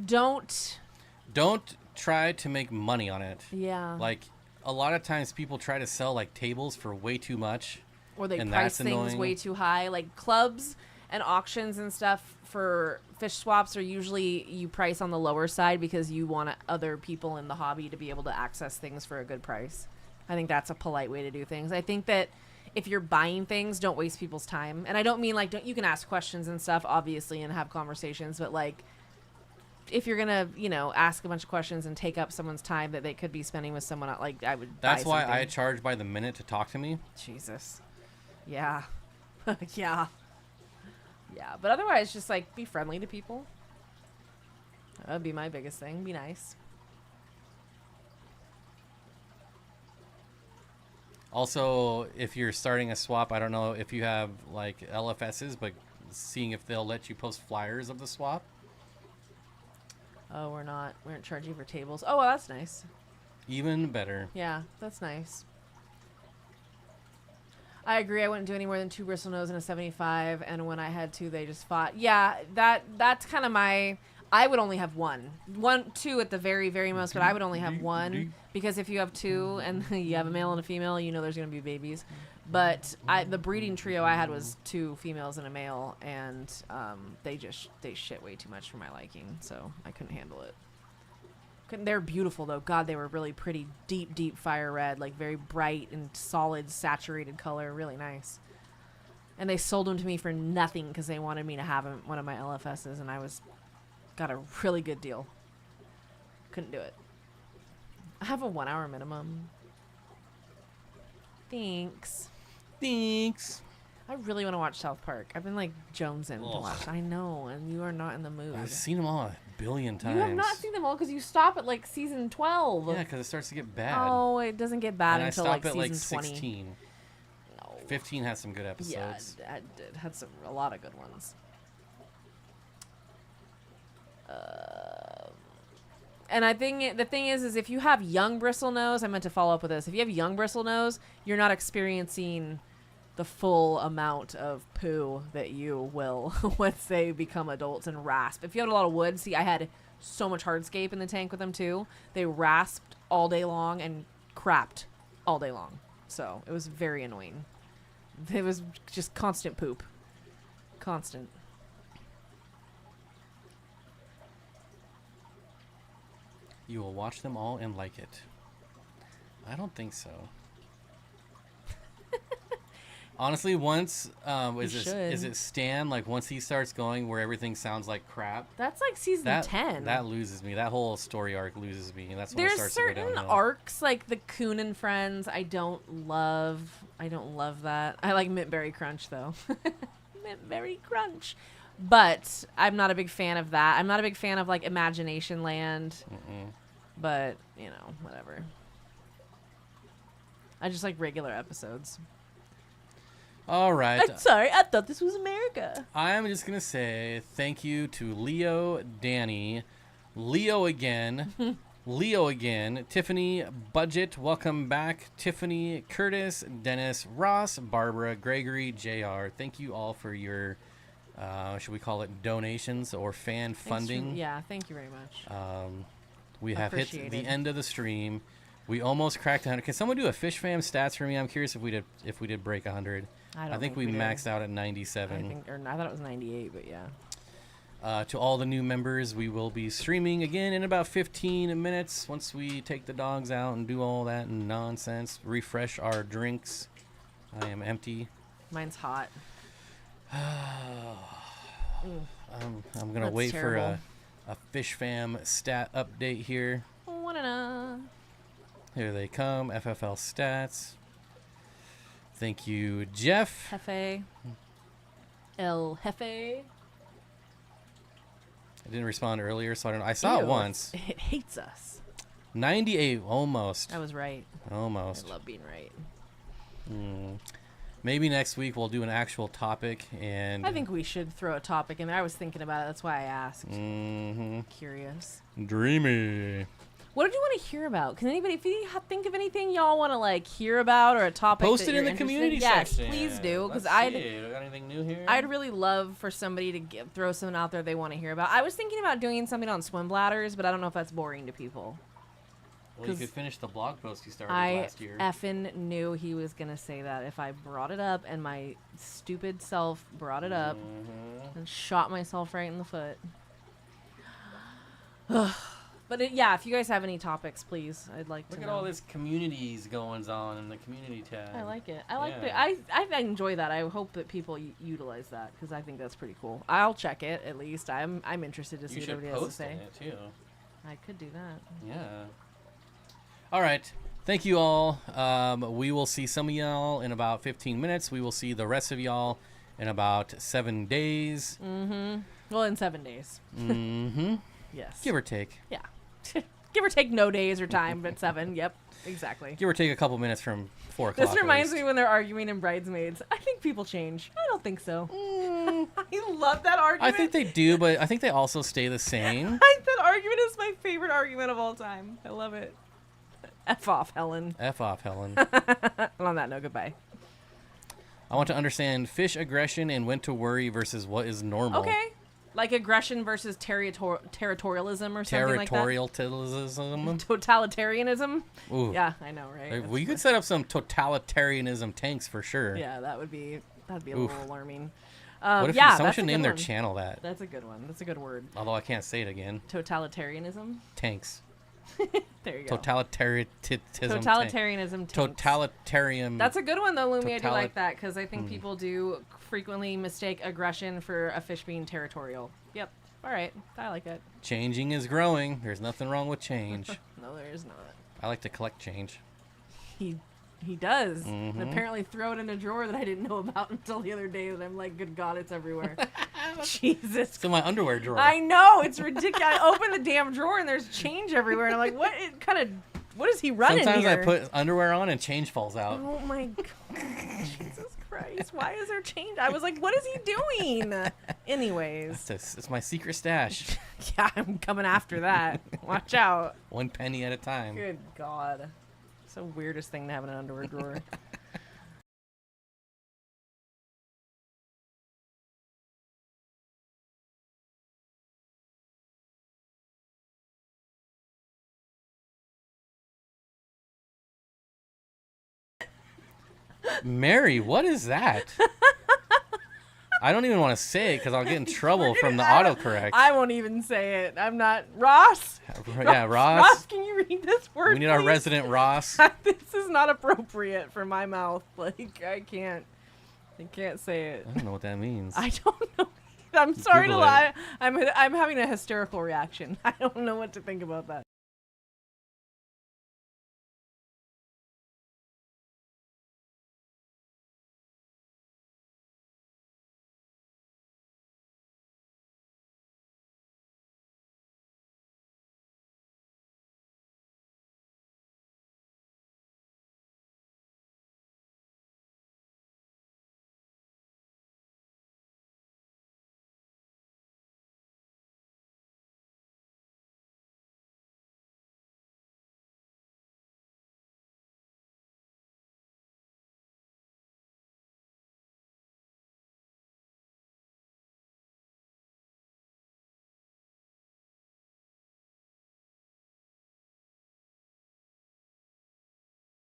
don't try to make money on it. Yeah. Like, a lot of times people try to sell like tables for way too much. Or they and price that's things annoying. way too high. Like clubs and auctions and stuff for fish swaps are usually you price on the lower side because you want other people in the hobby to be able to access things for a good price. I think that's a polite way to do things. I think that if you're buying things, don't waste people's time. And I don't mean like, you can ask questions and stuff, obviously, and have conversations, but like, if you're gonna, ask a bunch of questions and take up someone's time that they could be spending with someone, like I would. That's buy why something. I charge by the minute to talk to me. Jesus. Yeah. Yeah. Yeah. But otherwise, just like be friendly to people. That would be my biggest thing. Be nice. Also, if you're starting a swap, I don't know if you have like LFSs, but seeing if they'll let you post flyers of the swap. Oh, we aren't charging for tables. Oh, well, that's nice. Even better. Yeah, that's nice. I agree. I wouldn't do any more than 2 bristlenose and a 75, and when I had 2, they just fought. Yeah, that's kind of my. I would only have 1, 2 at the very, very most, but I would only have 1 because if you have 2 and you have a male and a female, there's going to be babies. But the breeding trio I had was 2 females and a male, and they shit way too much for my liking, so I couldn't handle it. They're beautiful though. God, they were really pretty, deep fire red, like very bright and solid, saturated color, really nice. And they sold them to me for nothing because they wanted me to have them, one of my LFSs, and I got a really good deal. Couldn't do it. I have a 1 hour minimum. Thanks. Thanks. I really want to watch South Park. I've been like jonesing to watch. I know, and you are not in the mood. I've seen them all a billion times. You have not seen them all because you stop at like season 12. Yeah, because it starts to get bad. Oh, it doesn't get bad and until I stop like at season like 20. 16. No. 15 has some good episodes. Yeah, it had a lot of good ones. And I think the thing is if you have young bristlenose, I meant to follow up with this. If you have young bristlenose, you're not experiencing the full amount of poo that you will once they become adults and rasp. If you had a lot of wood, see, I had so much hardscape in the tank with them too. They rasped all day long and crapped all day long. So it was very annoying. It was just constant poop. Constant. You will watch them all and like it. I don't think so. Honestly, once is it Stan? Like once he starts going where everything sounds like crap. That's like season 10. That loses me. That whole story arc loses me, and that's when There's it starts to go certain downhill. arcs like the Coon and Friends. I don't love that. I like Mintberry Crunch though. Mintberry Crunch. But I'm not a big fan of that. I'm not a big fan of like Imagination Land. But, you know, whatever. I just like regular episodes. All right. I'm sorry, I thought this was America. I'm just going to say thank you to Leo, Danny, Leo again, Tiffany, Budget, welcome back, Tiffany, Curtis, Dennis, Ross, Barbara, Gregory, JR. Thank you all for your, should we call it donations or fan funding? Thank you very much. We have hit the end of the stream. We almost cracked 100. Can someone do a Fish Fam stats for me? I'm curious if we did break 100. I think we maxed out at 97. I thought it was 98, but yeah. To all the new members, we will be streaming again in about 15 minutes once we take the dogs out and do all that nonsense. Refresh our drinks. I am empty. Mine's hot. I'm going to wait for a Fish Fam stat update here. Here they come. FFL stats. Thank you, Jeff. Jefe. El Jefe. I didn't respond earlier, so I don't know. I saw it once. It hates us. 98, almost. I was right. Almost. I love being right. Maybe next week we'll do an actual topic, and I think we should throw a topic in there. I was thinking about it. That's why I asked. Curious. Dreamy. What did you want to hear about? Can anybody, if you think of anything y'all want to like hear about or a topic, post that it in you're the community yes, section. Please do, because got anything new here? I'd really love for somebody to throw something out there they want to hear about. I was thinking about doing something on swim bladders, but I don't know if that's boring to people. Well, you could finish the blog post you started I last year. effing knew he was gonna say that if I brought it up, and my stupid self brought it up and shot myself right in the foot. But if you guys have any topics, please, I'd like to know. Look at all this communities goings on in the community tab. I like it. I like it. I enjoy that. I hope that people utilize that because I think that's pretty cool. I'll check it at least. I'm interested to see what everybody has to say. You should post in it too. I could do that. Yeah. All right. Thank you all. We will see some of y'all in about 15 minutes. We will see the rest of y'all in about 7 days. Well, in 7 days. Yes. Give or take. Yeah. Give or take no days or time, but 7. Yep. Exactly. Give or take a couple minutes from 4 o'clock. This reminds me when they're arguing in Bridesmaids. I think people change. I don't think so. I love that argument. I think they do, but I think they also stay the same. That argument is my favorite argument of all time. I love it. F off, Helen. F off, Helen. And on that note, goodbye. I want to understand fish aggression and when to worry versus what is normal. Okay. Like aggression versus territorialism or something like that. Territorialism? Totalitarianism? Ooh. Yeah, I know, right? We could set up some totalitarianism tanks for sure. Yeah, that'd be a little alarming. What if someone should name their channel that? That's a good one. That's a good word. Although I can't say it again. Totalitarianism? Tanks. There you go. Totalitarianism. Tanks. Totalitarian. That's a good one, though, Lumi. I do like that because I think people do frequently mistake aggression for a fish being territorial. Yep. All right. I like it. Changing is growing. There's nothing wrong with change. No, there is not. I like to collect change. He He does. And apparently throw it in a drawer that I didn't know about until the other day. That I'm like, good God, it's everywhere. Jesus. It's in my underwear drawer. I know, it's ridiculous. I open the damn drawer and there's change everywhere, and I'm like, what is he running Sometimes here? I put underwear on and change falls out. Oh my God. Jesus Christ. Why is there change? I was like, what is he doing? Anyways. It's my secret stash. Yeah, I'm coming after that. Watch out. 1 penny at a time. Good God. It's the weirdest thing to have in an underwear drawer. Mary, what is that? I don't even want to say it because I'll get in trouble from the autocorrect. I won't even say it. I'm not. Ross? Yeah, Ross. Ross, can you read this word? We need our please? resident Ross. This is not appropriate for my mouth. Like, I can't say it. I don't know what that means. I don't know. I'm sorry Google to lie. I'm having a hysterical reaction. I don't know what to think about that.